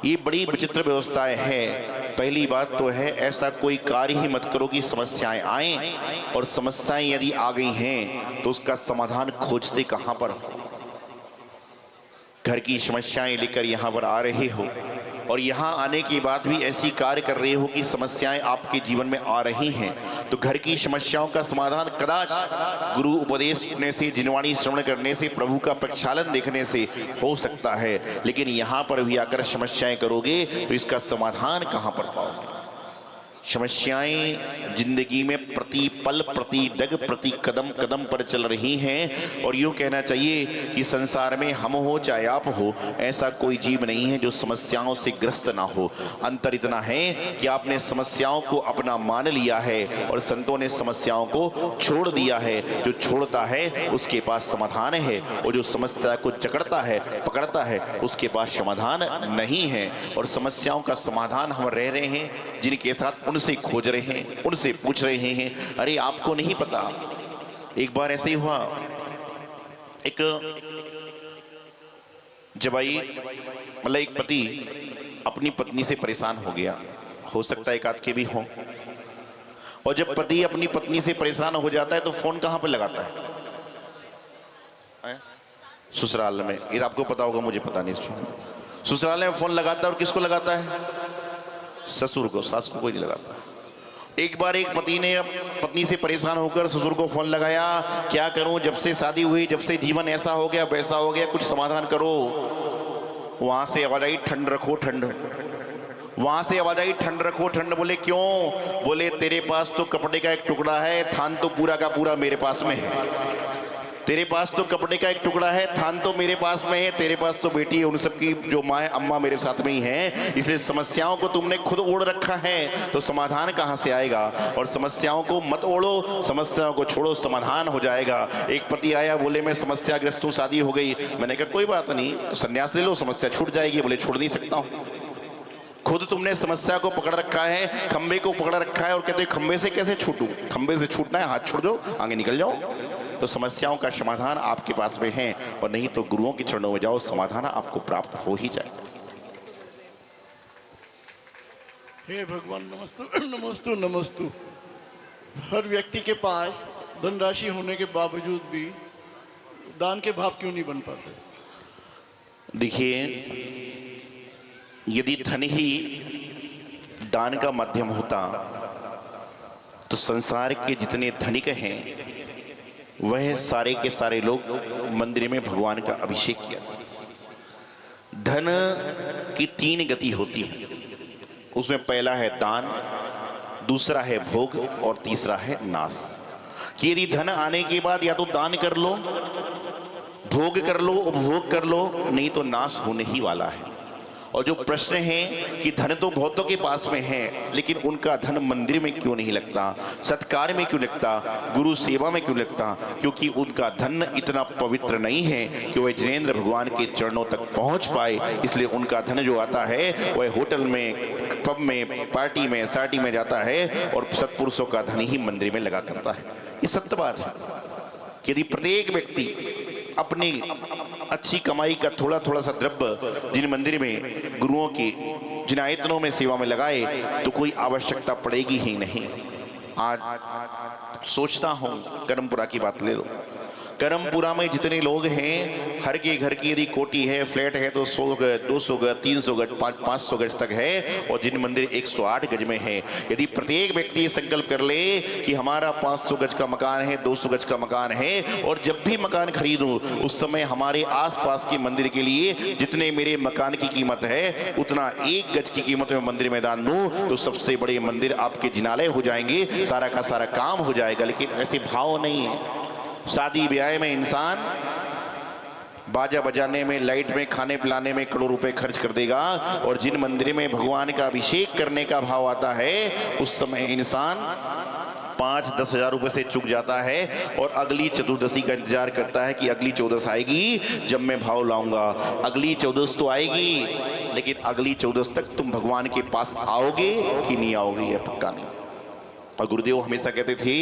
ये बड़ी विचित्र व्यवस्थाएं हैं। पहली बात तो है, ऐसा कोई कार्य ही मत करो कि समस्याएं आएं, और समस्याएं यदि आ गई हैं तो उसका समाधान खोजते कहां पर हो। घर की समस्याएं लेकर यहां पर आ रहे हो और यहाँ आने के बाद भी ऐसी कार्य कर रहे हो कि समस्याएं आपके जीवन में आ रही हैं, तो घर की समस्याओं का समाधान कदाच गुरु उपदेश सुनने से, जिनवाणी श्रवण करने से, प्रभु का प्रक्षालन देखने से हो सकता है। लेकिन यहाँ पर भी आकर समस्याएं करोगे तो इसका समाधान कहाँ पर पाओगे। समस्याएं जिंदगी में प्रति पल, प्रति डग, प्रति कदम कदम पर चल रही हैं। और यूँ कहना चाहिए कि संसार में हम हो चाहे आप हो, ऐसा कोई जीव नहीं है जो समस्याओं से ग्रस्त ना हो। अंतर इतना है कि आपने समस्याओं को अपना मान लिया है और संतों ने समस्याओं को छोड़ दिया है। जो छोड़ता है उसके पास समाधान है, और जो समस्या को जकड़ता है, पकड़ता है, उसके पास समाधान नहीं है। और समस्याओं का समाधान हम रह रहे हैं जिनके साथ उनसे खोज रहे हैं, उनसे पूछ रहे हैं। अरे आपको नहीं पता, एक बार ऐसे ही हुआ, एक जवाई मतलब एक पति अपनी पत्नी से परेशान हो गया, हो सकता है एक आध के भी हो। और जब पति अपनी पत्नी से परेशान हो जाता है तो फोन कहां पर लगाता है? ससुराल में। ये आपको पता होगा, मुझे पता नहीं। ससुराल में फोन लगाता है, और किसको लगाता है? ससुर को, सास को कोई नहीं लगाता। एक बार एक पति ने पत्नी से परेशान होकर ससुर को फोन लगाया, क्या करूं, जब से शादी हुई, जब से जीवन ऐसा हो गया, वैसा हो गया, कुछ समाधान करो। वहां से आवाज आई, ठंड रखो ठंड। वहां से आवाज आई, ठंड रखो ठंड। बोले क्यों? बोले तेरे पास तो कपड़े का एक टुकड़ा है, थान तो पूरा का पूरा मेरे पास में है। तेरे पास तो कपड़े का एक टुकड़ा है, थान तो मेरे पास में है। तेरे पास तो बेटी है, उन सबकी जो माँ है, अम्मा मेरे साथ में ही है। इसलिए समस्याओं को तुमने खुद ओढ़ रखा है, तो समाधान कहाँ से आएगा? और समस्याओं को मत ओढ़ो, समस्याओं को छोड़ो, समाधान हो जाएगा। एक पति आया, बोले मैं समस्याग्रस्त हूँ, शादी हो गई। मैंने कहा कोई बात नहीं, संन्यास ले लो, समस्या छूट जाएगी। बोले छोड़ नहीं सकता हूँ। खुद तुमने समस्या को पकड़ रखा है, खंबे को पकड़ रखा है, और कहते खंबे से कैसे छूटूं? खंबे से छूटना है, हाथ छोड़ दो, आगे निकल जाओ। तो समस्याओं का समाधान आपके पास में है, और नहीं तो गुरुओं के चरणों में जाओ, समाधान आपको प्राप्त हो ही जाए। हे भगवान, नमस्तु नमस्तु नमस्तु। हर व्यक्ति के पास धनराशि होने के बावजूद भी दान के भाव क्यों नहीं बन पाते? देखिए, यदि धन ही दान का माध्यम होता तो संसार के जितने धनिक हैं वह सारे के सारे लोग मंदिर में भगवान का अभिषेक किया। धन की 3 गति होती है, उसमें पहला है दान, दूसरा है भोग, और तीसरा है नाश। कि यदि धन आने के बाद या तो दान कर लो, भोग कर लो, उपभोग कर लो, नहीं तो नाश होने ही वाला है। और जो प्रश्न है कि धन तो बहुतों के पास में है, लेकिन उनका धन मंदिर में क्यों नहीं लगता, सत्कार में क्यों लगता, गुरु सेवा में क्यों लगता? क्योंकि उनका धन इतना पवित्र नहीं है कि वह जिनेंद्र भगवान के चरणों तक पहुंच पाए। इसलिए उनका धन जो आता है वह होटल में, पब में, पार्टी में, सार्टी में जाता है, और सत्पुरुषों का धन ही मंदिर में लगा करता है। ये सत्य बात है। यदि प्रत्येक व्यक्ति अपनी अच्छी कमाई का थोड़ा थोड़ा सा द्रव्य जिन मंदिर में, गुरुओं की जिन आयतनों में सेवा में लगाए, तो कोई आवश्यकता पड़ेगी ही नहीं। आज सोचता हूं, करमपुरा की बात ले लो। करमपुरा में जितने लोग हैं, हर के घर की यदि कोठी है, फ्लैट है, तो 100 गज, 200 गज, 300 गज, 500 गज तक है, और जिन मंदिर 108 गज में है। यदि प्रत्येक व्यक्ति ये संकल्प कर ले कि हमारा 500 गज का मकान है, 200 गज का मकान है, और जब भी मकान खरीदूं उस समय हमारे आसपास के मंदिर के लिए जितने मेरे मकान की कीमत है उतना 1 गज की कीमत में मंदिर में दान दूं, तो सबसे बड़े मंदिर आपके जिनालय हो जाएंगे, सारा का सारा काम हो जाएगा। लेकिन ऐसे भाव नहीं है। शादी ब्याह में इंसान बाजा बजाने में, लाइट में, खाने पिलाने में करोड़ों रुपए खर्च कर देगा, और जिन मंदिर में भगवान का अभिषेक करने का भाव आता है उस समय इंसान 5-10 हज़ार रुपए से चूक जाता है, और अगली चतुर्दशी का इंतजार करता है कि अगली चौदस आएगी जब मैं भाव लाऊंगा। अगली चौदस तो आएगी लेकिन अगली 14 तक तुम भगवान के पास आओगे कि नहीं आओगे, यह पक्का नहीं। और गुरुदेव हमेशा कहते थे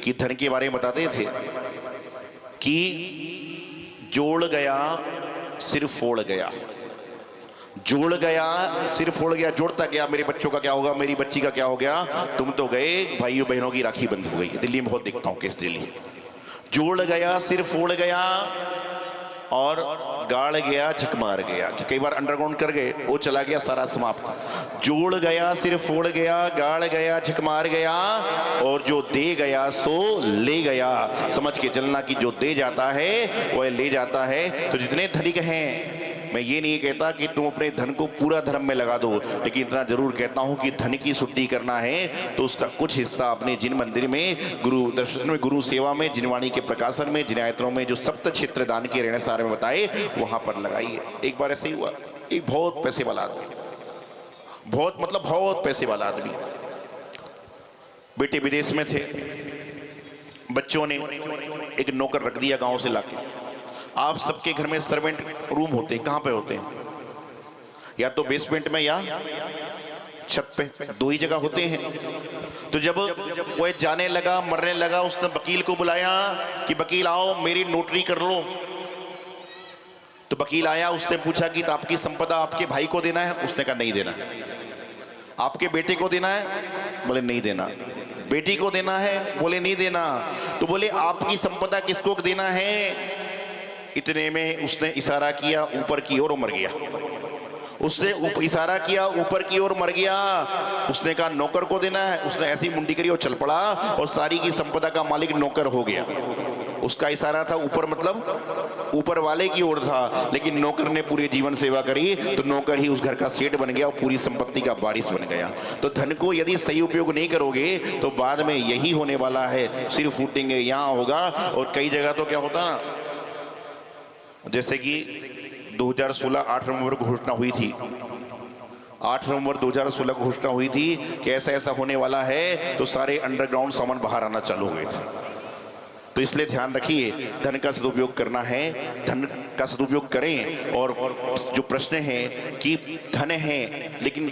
कि धन के बारे में बताते थे कि जोड़ गया सिर फोड़ गया, जोड़ गया सिर फोड़ गया, जोड़ता गया मेरे बच्चों का क्या होगा, मेरी बच्ची का क्या हो गया, तुम तो गए भाइयों बहनों की राखी बंद हो गई। दिल्ली में बहुत देखता हूँ केस, दिल्ली जोड़ गया सिर फोड़ गया और गाड़ गया झक मार गया, कि कई बार अंडरग्राउंड कर गए, वो चला गया सारा समाप्त। जोड़ गया सिर फोड़ गया, गाड़ गया झक मार गया, और जो दे गया सो ले गया। समझ के चलना कि जो दे जाता है वह ले जाता है। तो जितने धनिक हैं, मैं ये नहीं कहता कि तुम अपने धन को पूरा धर्म में लगा दो, लेकिन इतना जरूर कहता हूं कि धन की शुद्धि करना है तो उसका कुछ हिस्सा अपने जिन मंदिर में, गुरु दर्शन में, गुरु सेवा में, जिनवाणी के प्रकाशन में, जिन आयतनों में जो सप्त क्षेत्र दान के रहने सारे में बताए, वहां पर लगाइए। एक बार ऐसे ही हुआ, एक बहुत पैसे वाला आदमी, बहुत पैसे वाला आदमी, बेटे विदेश में थे, बच्चों ने एक नौकर रख दिया गांव से लाके। आप सबके घर में सर्वेंट रूम होते हैं, कहां पे होते हैं? या तो बेसमेंट में या छत पे, दो ही जगह होते हैं। तो जब वो जाने लगा, मरने लगा, उसने वकील को बुलाया कि वकील आओ मेरी नोटरी कर लो। तो वकील आया, उसने पूछा कि तो आपकी संपदा आपके भाई को देना है? उसने कहा नहीं देना। आपके बेटे को देना है? बोले नहीं देना। बेटी को देना है? बोले नहीं देना। तो बोले आपकी संपदा किसको देना है? इतने में उसने इशारा किया ऊपर की ओर, मर गया। उसने इशारा किया ऊपर की ओर, मर गया। उसने कहा नौकर को देना है? उसने ऐसी मुंडी करी और चल पड़ा, और सारी की संपदा का मालिक नौकर हो गया। उसका इशारा था ऊपर, मतलब ऊपर वाले की ओर था, लेकिन नौकर ने पूरी जीवन सेवा करी तो नौकर ही उस घर का सेठ बन गया और पूरी संपत्ति का वारिस बन गया। तो धन को यदि सही उपयोग नहीं करोगे तो बाद में यही होने वाला है, सिर फूटेंगे, यहाँ होगा। और कई जगह तो क्या होता ना, जैसे कि 2016 8 नवंबर को घोषणा हुई थी, 8 नवंबर 2016 को घोषणा हुई थी कि ऐसा ऐसा होने वाला है, तो सारे अंडरग्राउंड सामान बाहर आना चालू हो गए थे। तो इसलिए ध्यान रखिए, धन का सदुपयोग करना है, धन का सदुपयोग करें। और जो प्रश्न है कि धन है लेकिन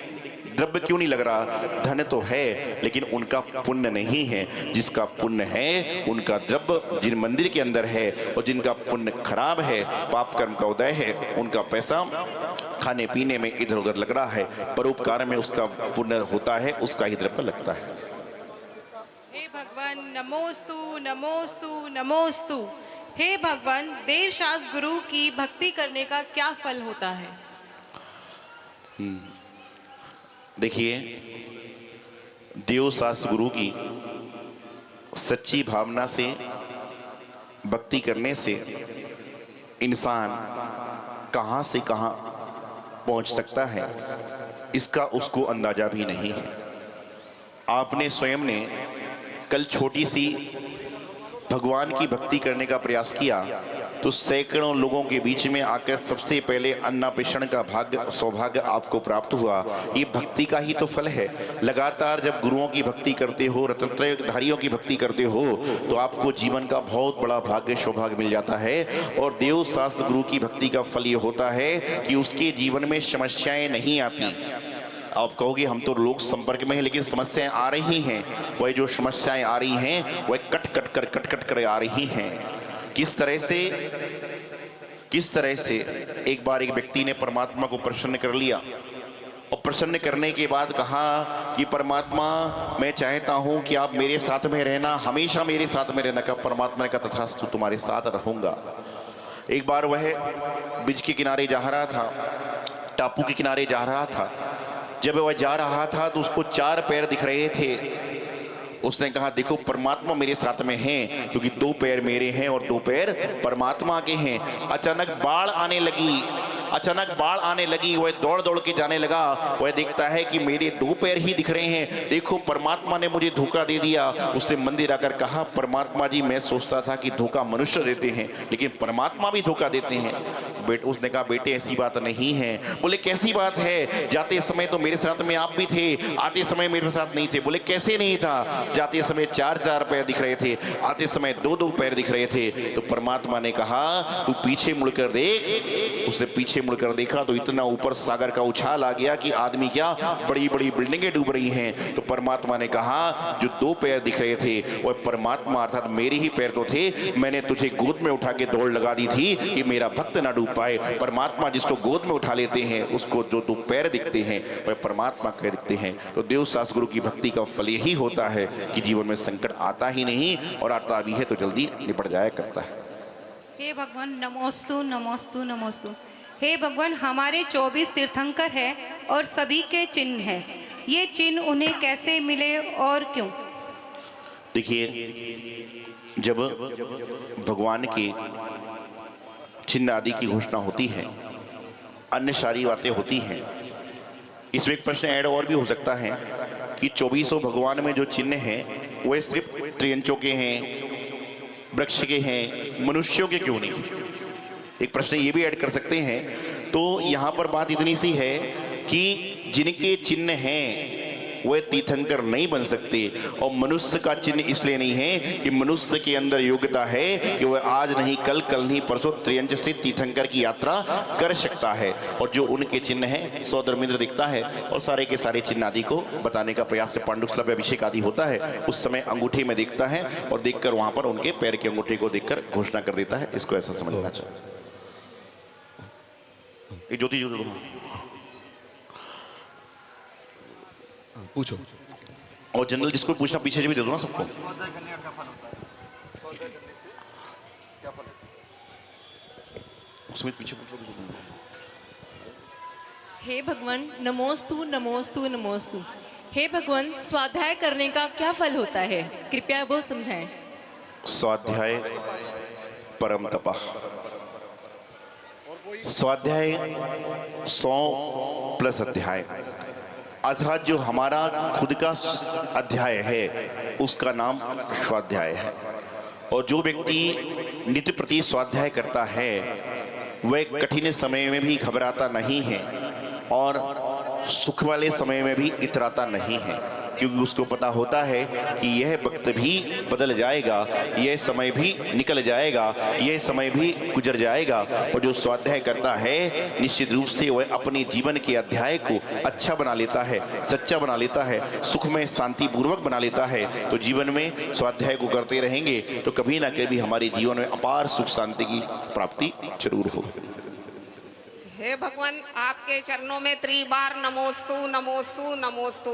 द्रव्य क्यों नहीं लग रहा, धन तो है लेकिन उनका पुण्य नहीं है। जिसका पुण्य है उनका द्रव्य जिन मंदिर के अंदर है, और जिनका पुण्य खराब है, पाप कर्म का उदय है, उनका पैसा खाने पीने में इधर उधर लग रहा है, परोपकार में उसका पुण्य होता है, उसका ही द्रव्य लगता है। हे भगवान नमोस्तु नमोस्तु नमोस्तु। हे भगवान, देवशास्त्र गुरु की भक्ति करने का क्या फल होता है? देखिए, देवशास्त्र गुरु की सच्ची भावना से भक्ति करने से इंसान कहां से कहां पहुंच सकता है, इसका उसको अंदाजा भी नहीं है। आपने स्वयं ने कल छोटी सी भगवान की भक्ति करने का प्रयास किया तो सैकड़ों लोगों के बीच में आकर सबसे पहले अन्नापेषण का भाग्य, सौभाग्य आपको प्राप्त हुआ। ये भक्ति का ही तो फल है। लगातार जब गुरुओं की भक्ति करते हो, रत्नत्रयधारियों की भक्ति करते हो, तो आपको जीवन का बहुत बड़ा भाग्य, सौभाग्य मिल जाता है। और देव शास्त्र गुरु की भक्ति का फल ये होता है कि उसके जीवन में समस्याएं नहीं आती। आप कहोगे हम तो लोक संपर्क में हैं, लेकिन समस्याएं आ रही हैं। वह जो समस्याएं आ रही हैं वह कट कट कर आ रही हैं। किस तरह से एक बार एक व्यक्ति ने परमात्मा को प्रसन्न कर लिया, और प्रसन्न करने के बाद कहा कि परमात्मा, मैं चाहता हूं कि आप मेरे साथ में रहना, हमेशा मेरे साथ में रहना। का परमात्मा ने कहा तथास्तु, तुम्हारे साथ रहूंगा। एक बार वह बीच के किनारे जा रहा था, टापू के किनारे जा रहा था। जब वह जा रहा था तो उसको 4 पैर दिख रहे थे। उसने कहा देखो परमात्मा मेरे साथ में हैं, क्योंकि 2 पैर मेरे हैं और 2 पैर परमात्मा के हैं। अचानक बाढ़ आने लगी, वह दौड़ दौड़ के जाने लगा। वह देखता है कि मेरे 2 पैर ही दिख रहे हैं, देखो परमात्मा ने मुझे धोखा दे दिया। उसने मंदिर आकर कहा परमात्मा जी, मैं सोचता था कि धोखा मनुष्य देते हैं, लेकिन परमात्मा भी धोखा देते हैं। उसने कहा बेटे ऐसी बात नहीं है। बोले कैसी बात है? जाते समय तो मेरे साथ में आप भी थे, आते समय मेरे साथ नहीं थे। बोले कैसे नहीं था? जाते समय 4 पैर दिख रहे थे, आते समय 2 पैर दिख रहे थे। तो परमात्मा ने कहा तू पीछे मुड़कर देख। उसने पीछे मुड़कर देखा तो इतना ऊपर सागर का उछाल आ गया कि आदमी क्या, बड़ी बड़ी बिल्डिंगें डूब रही हैं। तो परमात्मा ने कहा जो दो पैर दिख रहे थे वह परमात्मा अर्थात मेरे ही पैर तो थे, मैंने तुझे गोद में उठा के दौड़ लगा दी थी कि मेरा भक्त ना डूब पाए। परमात्मा जिसको गोद में उठा लेते हैं उसको जो दो पैर दिखते हैं वह परमात्मा कह दिखते हैं। तो देव शास्त्र गुरु की भक्ति का फल यही होता है कि जीवन में संकट आता ही नहीं, और आता भी है तो जल्दी निपट जाया करता है। हे भगवान नमोस्तु नमोस्तु नमोस्तु। हे भगवान, हमारे 24 तीर्थंकर हैं और सभी के चिन्ह हैं, ये चिन्ह उन्हें कैसे मिले और क्यों? देखिए, जब भगवान के चिन्ह आदि की घोषणा होती है, अन्य सारी बातें होती हैं। इसमें एक प्रश्न ऐड और भी हो सकता है कि 24 भगवान में जो चिन्ह हैं वह सिर्फ त्रियंचों के हैं, वृक्ष के हैं, मनुष्यों के क्यों नहीं? एक प्रश्न ये भी ऐड कर सकते हैं। तो यहाँ पर बात इतनी सी है कि जिनके चिन्ह हैं वह तीर्थंकर नहीं बन सकते, और मनुष्य का चिन्ह इसलिए नहीं है कि मनुष्य के अंदर योग्यता है कि वह आज नहीं कल, कल नहीं परसों त्रियंच से तीर्थंकर की यात्रा कर सकता है। और जो उनके चिन्ह हैं सौदर्मिंद्र दिखता है और सारे के सारे चिन्ह आदि को बताने का प्रयास पांडुस्लभ अभिषेक आदि होता है, उस समय अंगूठे में देखता है और देखकर वहां पर उनके पैर के अंगूठे को देखकर घोषणा कर देता है। इसको ऐसा समझना चाहिए। ज्योति ज्योति पूछो, और जनरल जिसको पूछना पीछे से भी दे दो ना सबको। उसमें पीछे हे भगवान नमोस्तु नमोस्तु नमोस्तु। हे भगवान, स्वाध्याय करने का क्या फल होता है, कृपया वो समझाएं। स्वाध्याय परम तपः। स्वाध्याय 100 प्लस अध्याय, अर्थात जो हमारा खुद का अध्याय है उसका नाम स्वाध्याय है। और जो व्यक्ति नित्य प्रति स्वाध्याय करता है वह कठिन समय में भी घबराता नहीं है और सुख वाले समय में भी इतराता नहीं है, क्योंकि उसको पता होता है कि यह वक्त भी बदल जाएगा, यह समय भी निकल जाएगा, यह समय भी गुजर जाएगा। और जो स्वाध्याय करता है निश्चित रूप से वह अपने जीवन के अध्याय को अच्छा बना लेता है, सच्चा बना लेता है, सुख में शांतिपूर्वक बना लेता है। तो जीवन में स्वाध्याय को करते रहेंगे तो कभी ना कभी हमारे जीवन में अपार सुख शांति की प्राप्ति जरूर हो। हे भगवान, आपके चरणों में त्रिबार नमोस्तु नमोस्तु नमोस्तु।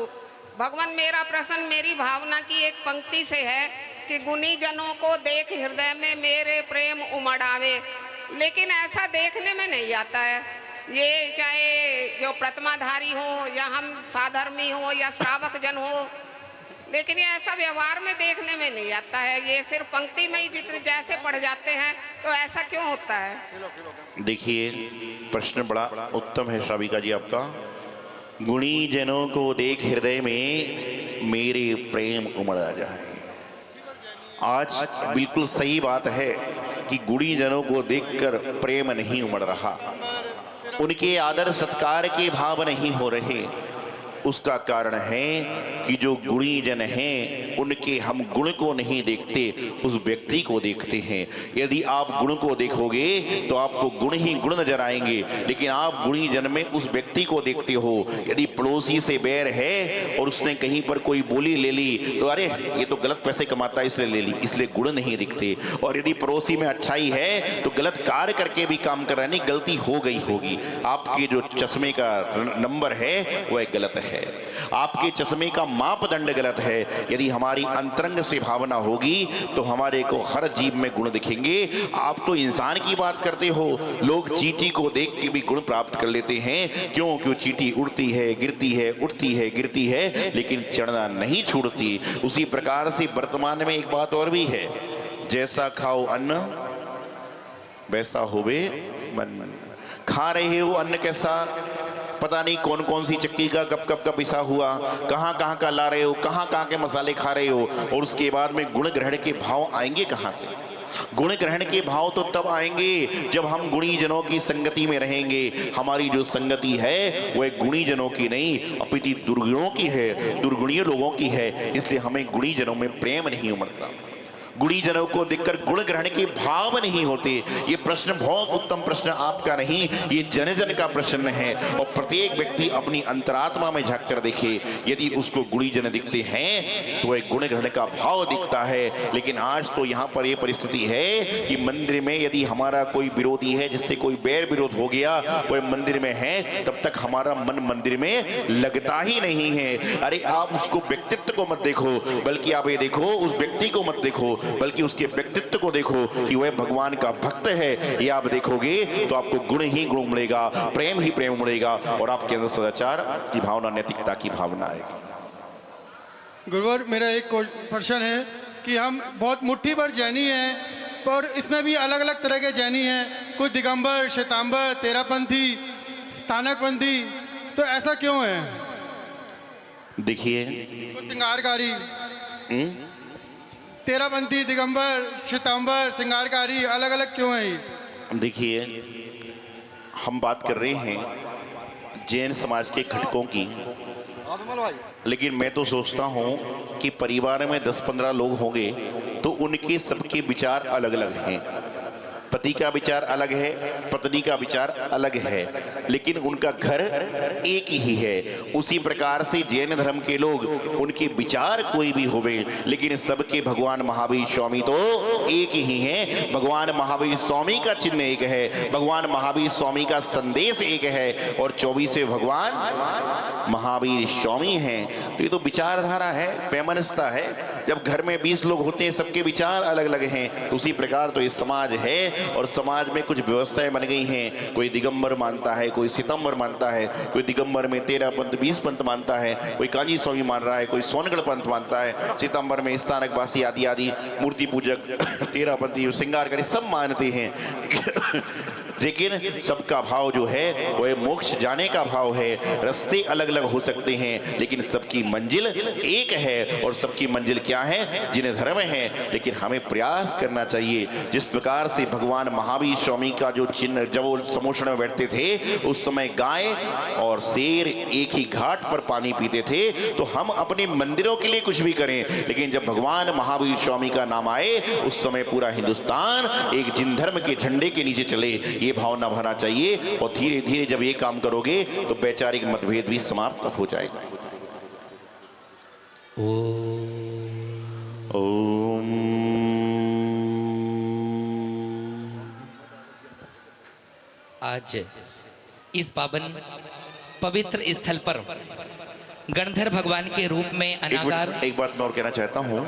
भगवान, मेरा प्रश्न मेरी भावना की एक पंक्ति से है कि गुणी जनों को देख हृदय में मेरे प्रेम उमड़ आवे, लेकिन ऐसा देखने में नहीं आता है। ये चाहे जो प्रतिमाधारी हो या हम साधर्मी हो या श्रावक जन हो, लेकिन ये ऐसा व्यवहार में देखने में नहीं आता है। ये सिर्फ पंक्ति में ही जितने जैसे पढ़ जाते हैं, तो ऐसा क्यों होता है? देखिए, प्रश्न बड़ा उत्तम है श्राविका जी आपका। गुणी जनों को देख हृदय में मेरे प्रेम उमड़ आ जाए। आज बिल्कुल सही बात है कि गुणी जनों को देखकर प्रेम नहीं उमड़ रहा, उनके आदर सत्कार के भाव नहीं हो रहे। उसका कारण है कि जो गुणी जन हैं उनके हम गुण को नहीं देखते, उस व्यक्ति को देखते हैं। यदि आप गुण को देखोगे तो आपको गुण ही गुण नजर आएंगे, लेकिन आप गुणी जन में उस व्यक्ति को देखते हो। यदि पड़ोसी से बैर है और उसने कहीं पर कोई बोली ले ली तो अरे ये तो गलत पैसे कमाता है इसलिए ले ली, इसलिए गुण नहीं दिखते। और यदि पड़ोसी में अच्छाई है तो गलत कार्य करके भी काम कर रहा है, नहीं गलती हो गई होगी, आपके जो चश्मे का नंबर है वह गलत है, आपके चश्मे का मापदंड गलत है। यदि हमारी अंतरंग से भावना होगी तो हमारे को हर जीव में गुण दिखेंगे। आप तो इंसान की बात करते हो, लोग चींटी को देख के भी गुण प्राप्त कर लेते हैं। क्यों? क्यों चींटी उड़ती है, गिरती है, उड़ती है, गिरती है, लेकिन चढ़ना नहीं छोड़ती। उसी प्रकार से वर्तमान में एक बात और भी है, जैसा खाओ अन्न वैसा होवे मन। खा रहे हो अन्न कैसा, पता नहीं कौन कौन सी चक्की का कब कब का पिसा हुआ, कहाँ कहाँ का ला रहे हो, कहाँ कहाँ के मसाले खा रहे हो, और उसके बाद में गुण ग्रहण के भाव आएंगे कहाँ से? गुण ग्रहण के भाव तो तब आएंगे जब हम गुणी जनों की संगति में रहेंगे। हमारी जो संगति है वह गुणी जनों की नहीं अपितु दुर्गुणों की है, दुर्गुणीय लोगों की है, इसलिए हमें गुणी जनों में प्रेम नहीं उमड़ता। गुणीजनों को देखकर गुण ग्रहण के भाव नहीं होते। ये प्रश्न बहुत उत्तम प्रश्न आपका नहीं, ये जन जन का प्रश्न है। और प्रत्येक व्यक्ति अपनी अंतरात्मा में झांक कर देखे, यदि उसको गुणीजन दिखते हैं तो एक गुण ग्रहण का भाव दिखता है। लेकिन आज तो यहाँ पर ये परिस्थिति है कि मंदिर में यदि हमारा कोई विरोधी है, जिससे कोई बैर विरोध हो गया, वो मंदिर में है, तब तक हमारा मन मंदिर में लगता ही नहीं है। अरे आप उसको व्यक्तित्व को मत देखो, बल्कि आप ये देखो उस व्यक्ति को मत देखो, बल्कि उसके व्यक्तित्व को देखो कि वह भगवान का भक्त है। ये आप देखोगे तो आपको गुण ही गुण मिलेगा, प्रेम ही प्रेम मिलेगा, और आपके अंदर सदाचार की भावना, नैतिकता की भावना आएगी। गुरुवर, मेरा एक प्रश्न है कि हम बहुत मुट्ठी भर जैनी हैं, और इसमें भी अलग अलग तरह के जैनी हैं, कुछ दिगंबर, श्वेतांबर, तेरापंथी, स्थानकपंथी, तो ऐसा क्यों है? देखिए, श्रृंगारकारी, तेरापंथी, दिगंबर, श्वेतांबर, श्रृंगारकारी अलग अलग क्यों है? देखिए, हम बात कर रहे हैं जैन समाज के घटकों की, लेकिन मैं तो सोचता हूं कि परिवार में 10-15 लोग होंगे तो उनके सबके विचार अलग अलग हैं। पति का विचार अलग है, पत्नी का विचार अलग है, लेकिन उनका घर एक ही है। उसी प्रकार से जैन धर्म के लोग, उनके विचार कोई भी होवे, लेकिन सबके भगवान महावीर स्वामी तो एक ही हैं। भगवान महावीर स्वामी का चिन्ह एक है, भगवान महावीर स्वामी का संदेश एक है, और 24 भगवान महावीर स्वामी हैं। तो ये तो विचारधारा है, वैमनस्यता है। जब घर में 20 लोग होते हैं, सबके विचार अलग अलग हैं, तो उसी प्रकार तो ये समाज है। और समाज में कुछ व्यवस्थाएं बन गई हैं, कोई दिगंबर मानता है, कोई सितंबर मानता है, कोई दिगंबर में 13 पंथ 20 पंथ मानता है, कोई काजी स्वामी मान रहा है, कोई सोनगढ़ पंथ मानता है, सितंबर में स्थानकवासी आदि आदि मूर्ति पूजक, 13 पंथी श्रृंगारकारी सब मानते हैं। लेकिन सबका भाव जो है वह मोक्ष जाने का भाव है। रास्ते अलग अलग हो सकते हैं, लेकिन सबकी मंजिल एक है। और सबकी मंजिल क्या है? जिन धर्म है। लेकिन हमें प्रयास करना चाहिए, जिस प्रकार से भगवान महावीर स्वामी का जो चिन्ह, जब वो समोषण में बैठते थे उस समय गाय और शेर एक ही घाट पर पानी पीते थे। तो हम अपने मंदिरों के लिए कुछ भी करें, लेकिन जब भगवान महावीर स्वामी का नाम आए उस समय पूरा हिंदुस्तान एक जिन धर्म के झंडे के नीचे चले, ये भावना भरना चाहिए। और धीरे धीरे जब ये काम करोगे तो वैचारिक मतभेद भी समाप्त हो जाएगा। ओम। आज इस पावन पवित्र स्थल पर गणधर भगवान के रूप में अनागार। एक बात मैं और कहना चाहता हूँ,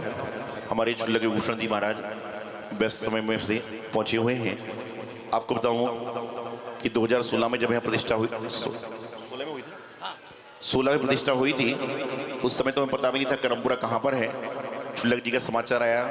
हमारे छुल्लक विभूषण जी महाराज व्यस्त समय में से पहुंचे हुए हैं। आपको बताऊं कि 2016 में जब यहाँ प्रतिष्ठा हुई, 16 में प्रतिष्ठा हुई थी, उस समय तो हमें पता भी नहीं था करमपुरा कहाँ पर है। छुल्लक जी का समाचार आया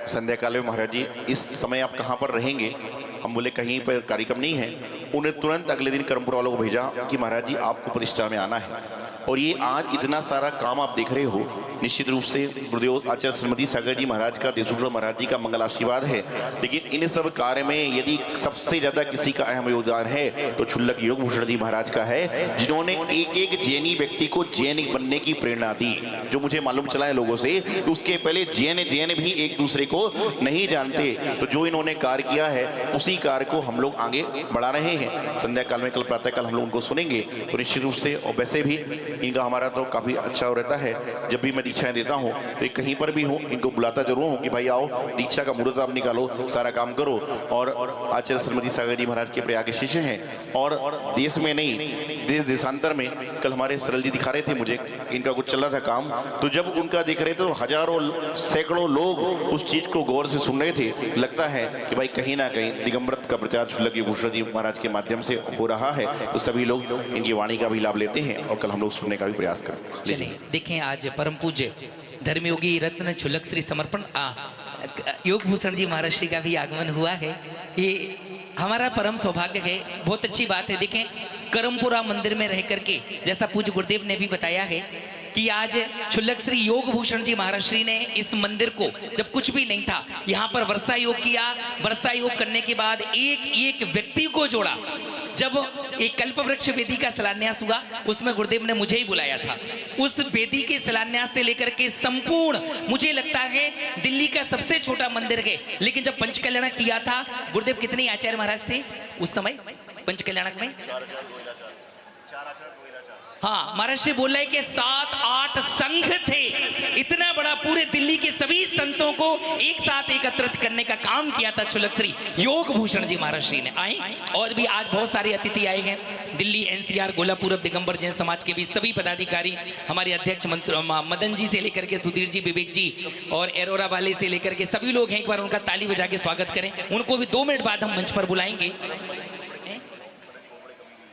संध्या काल में, महाराज जी इस समय आप कहाँ पर रहेंगे? हम बोले कहीं पर कार्यक्रम नहीं है। उन्हें तुरंत अगले दिन करमपुरा वालों को भेजा कि महाराज जी आपको प्रतिष्ठा में आना है। और ये आज इतना सारा काम आप देख रहे हो, निश्चित रूप से गुरुदेव आचार्य श्रीमती सागर जी महाराज का, देशभूषण महाराज जी का मंगल आशीर्वाद है। लेकिन इन सब कार्य में यदि सबसे ज्यादा किसी का अहम योगदान है तो छुल्लक योग भूषण जी महाराज का है, जिन्होंने एक एक जैनी व्यक्ति को जैन बनने की प्रेरणा दी। जो मुझे मालूम चला है लोगों से, उसके पहले जैन भी एक दूसरे को नहीं जानते। तो जो इन्होंने कार्य किया है उसी कार्य को हम लोग आगे बढ़ा रहे हैं। संध्या काल में, कल प्रातः काल हम लोग उनको सुनेंगे। तो निश्चित रूप से, और वैसे भी इनका हमारा तो काफ़ी अच्छा रहता है। जब भी मैं दीक्षाएं देता हूँ तो कहीं पर भी हूँ, इनको बुलाता जरूर हूँ कि भाई आओ, दीक्षा का मुहूर्त आप निकालो, सारा काम करो। और आचार्य श्रीमती सागर जी महाराज के प्रयाग के शिष्य हैं, और देश में नहीं, देश देशांतर में। कल हमारे सरल जी दिखा रहे थे मुझे, इनका कुछ चल रहा था काम, तो जब उनका देख रहे तो हजारों सैकड़ों लोग उस चीज़ को गौर से सुन रहे थे। लगता है कि भाई कहीं ना कहीं दिगंबरत का प्रचार छुल्लक भूषण जी महाराज के माध्यम से हो रहा है। तो सभी लोग इनकी वाणी का भी लाभ लेते हैं, और कल हम लोग सुनने का भी प्रयास करें। चलिए देखें, आज परम पूज्य धर्मयोगी रत्न छुल्लक श्री समर्पण योग भूषण जी महाराज श्री का भी आगमन हुआ है। ये हमारा परम सौभाग्य है, बहुत अच्छी बात है। देखें, करमपुरा मंदिर में रह करके, जैसा पूज्य गुरुदेव ने भी बताया है कि आज छुल्लक श्री योग भूषण जी महाराज श्री ने इस मंदिर को, जब कुछ भी नहीं था, यहाँ पर वर्षा योग किया। वर्षा योग करने के बाद एक एक व्यक्ति को जोड़ा। जब एक कल्प वृक्ष वेदी का शिलान्यास हुआ, उसमें गुरुदेव ने मुझे ही बुलाया था। उस वेदी के शिलान्यास से लेकर के संपूर्ण, मुझे लगता है दिल्ली का सबसे छोटा मंदिर है, लेकिन जब पंचकल्याणक किया था, गुरुदेव कितने आचार्य महाराज थे उस समय पंचकल्याणक में? हाँ, महाराज से बोल रहे कि 7-8 संघ थे। इतना बड़ा पूरे दिल्ली के सभी संतों को एक साथ एकत्रित करने का काम किया था छुलक श्री योग भूषण जी महाराज श्री ने। आए, और भी आज बहुत सारे अतिथि आए हैं, दिल्ली एनसीआर गोलापूरब दिगंबर जैन समाज के भी सभी पदाधिकारी, हमारे अध्यक्ष मदन जी से लेकर के सुधीर जी, विवेक जी और एरोरा वाले से लेकर के सभी लोग हैं। एक बार उनका ताली बजा के स्वागत करें। उनको भी 2 मिनट बाद हम मंच पर बुलाएंगे।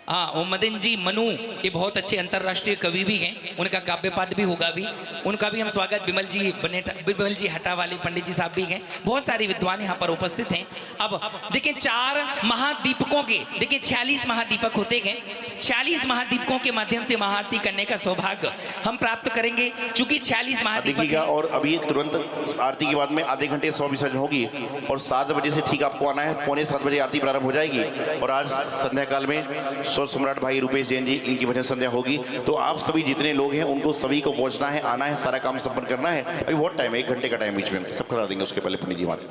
हाँ, वो मदन जी मनु, ये बहुत अच्छे अंतर्राष्ट्रीय कवि भी हैं, उनका काव्य पाठ भी होगा भी, उनका भी हम स्वागत। विमल जी हटा वाले पंडित जी साहब भी हैं, बहुत सारे विद्वान यहाँ पर उपस्थित हैं। अब देखिए 4 महादीपकों के, देखिए 46 महादीपक होते हैं, 46 महादीपकों के माध्यम से महाआरती करने का सौभाग्य हम प्राप्त करेंगे, चूंकि 46 महादीपक। और अभी तुरंत आरती के बाद में आधे घंटे सौ विसर्जन होगी और 7 बजे से ठीक आपको आना है, 6:45 बजे आरती प्रारंभ हो जाएगी। और आज संध्या काल में स्वर सम्राट भाई रूपेश जैन जी, इनकी भजन संध्या होगी। तो आप सभी जितने लोग हैं उनको सभी को पहुंचना है, आना है, सारा काम संपन्न करना है। अभी बहुत टाइम है, 1 घंटे का टाइम बीच में, सब करा देंगे उसके पहले पंडित जी हमारे।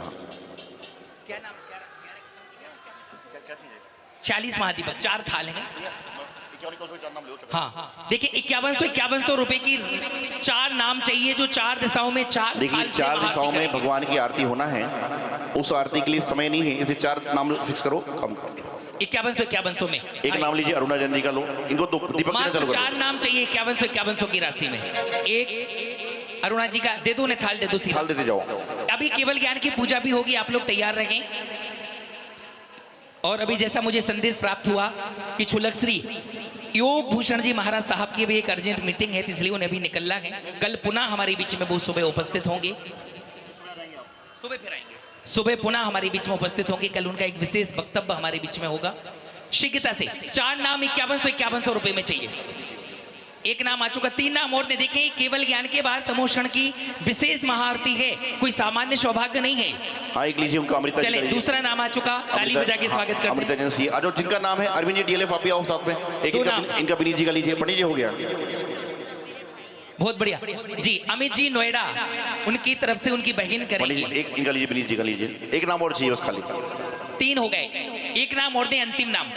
40 महादीपक, 4 थाल हैं। हाँ, देखिए 5100 रुपए की 4 नाम चाहिए, जो 4 दिशाओं में 4। देखिए 4 दिशाओं में भगवान की आरती होना है, उस आरती के लिए समय नहीं है, इसलिए 4 नाम फिक्स करो। 5100 में एक नाम लीजिए, अरुणा जैन जी का लो, इनको तो दीपक देना चालू करो। 4 नाम चाहिए 5100 की राशि में। एक अरुणा जी का दे दो, ने थाल दे दो, थाल देते जाओ। अभी केवल ज्ञान की पूजा भी होगी, आप लोग तैयार रहें। और अभी जैसा मुझे संदेश प्राप्त हुआ कि छुलक श्री योग भूषण जी महाराज साहब की भी एक अर्जेंट मीटिंग है, इसलिए उन्हें भी निकलना है। कल पुनः हमारे बीच में वो सुबह उपस्थित होंगे, सुबह पुनः हमारे बीच में उपस्थित होंगे। कल उनका एक विशेष वक्तव्य हमारे बीच में होगा। शीघ्रता से 4 नाम 5100 रुपए में चाहिए। एक नाम आ चुका, 3 नाम और ने देखे। केवल ज्ञान के बाद समोषण की विशेष महाआरती है, कोई सामान्य सौभाग्य नहीं है। हाँ, एक लीजिए उनका अमृता। चले, दूसरा नाम आ चुका, ताली बजा के स्वागत करते हैं। अमृता एजेंसी आ जाओ, जिनका नाम है अरविंद जी डीएलएफ, आप आओ साथ में। एक इनका विनीत जी का लीजिए, पंडित जी हो गया, बहुत बढ़िया जी। अमित जी नोएडा, उनकी तरफ से उनकी बहन करेंगी। एक इनका लीजिए, विनीत जी का लीजिए। एक नाम और चाहिए बस खाली। 3 हो गए, एक नाम और दे, अंतिम नाम।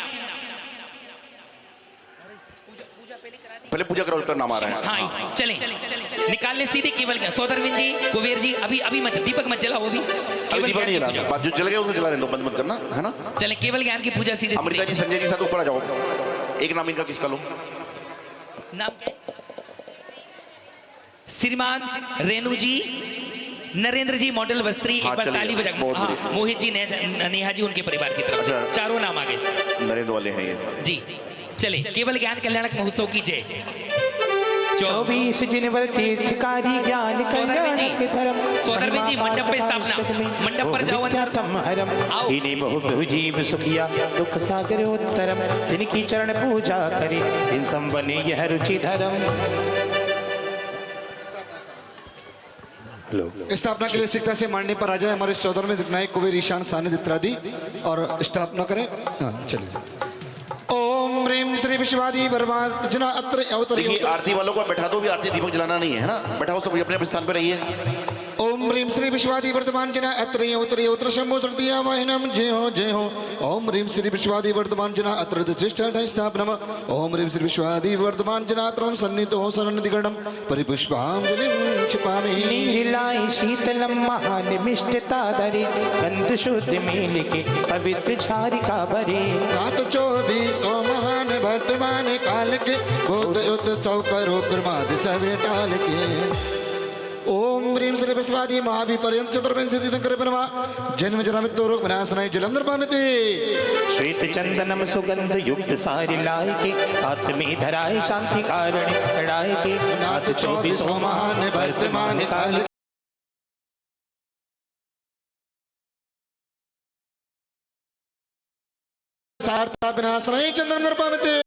पहले पूजा करो, उत्तर नाम आ रहा है। हाँ, चले निकाल ले सीधे। केवल क्या सोधरविंद जी, कुबेर जी, अभी मत, दीपक मत जला, वो भी दीपक नहीं जला, जो जल गया उसको जला रहे, बंद मत करना, है ना। चले केवल ज्ञान की पूजा सीधे। अमृता जी, संजय जी साथ ऊपर आ जाओ। एक नाम इनका किसका लो? नाम श्रीमान रेणु जी, नरेंद्र जी मॉडल वस्त्री। एक बार ताली बजा। हाँ, मोहित जी, नेहा जी, उनके परिवार की तरफ से 4 नाम आ गए। नरेंद्र वाले हैं ये जी। चले केवल ज्ञान कल्याणक महोत्सव की जय। 24 जनवरी तीर्थकारी ज्ञान कल्याणक धर्म। सोदरविंद जी, मंडप पे स्थापना, मंडप पर जाओ अंदर। इन्हीं बहु जीव सुखिया दुख सागर उत्तरम, इनकी चरण पूजा करे इन संबने यह रुचि धर्म। स्थापना के लिए शीघ्रता से मांडने पर आ जाए हमारे चौधर में नायक कुबेर ईशान सानिध्य इत्यादि और स्थापना करें। हाँ, चलिए। ओम ह्रीम श्री विश्वादी वर्मा जना अत्र अवतरी। आरती वालों को बैठा दो, भी आरती दीपक जलाना नहीं है ना, बैठाओ सब अपने अपने स्थान पर रहिए। ओम ह्रीम श्री विश्वादी वर्तमान जना अत्र अवतरी अवतर शंभो श्रुतिया वाहिनम जय हो जय हो। ओम ह्रीम श्री विश्वादी वर्तमान जना अत्र दशिष्टा स्थापनम। ओम ह्रीम श्री विश्वादी वर्तमान जना अत्र सन्निधो सन्निधिगणम परिपुष्पांजलिं क्षिपामि। नीलाई शीतलम महानिमिष्टता धरे, गंध शुद्ध मेल के पवित्र झारिका भरे। 724 महान वर्तमान काल के बोध उत्सव करो प्रमाद सवे टाल के। ओम ह्रीम श्री विश्वादी महाभिपर्यंत चतुर्वेद सिद्धि शंकर ब्रह्मा जन्म जरा मृत्यु रोग विनाशनाय जलम निर्वामिते। श्वेत चंदनम सुगंध युक्त सारी लाय के, आत्मी धराय शांति कारण कड़ाय के। नाथ 24 महान वर्तमान काल सार्था विनाशनाय चंद्र निर्वामिते।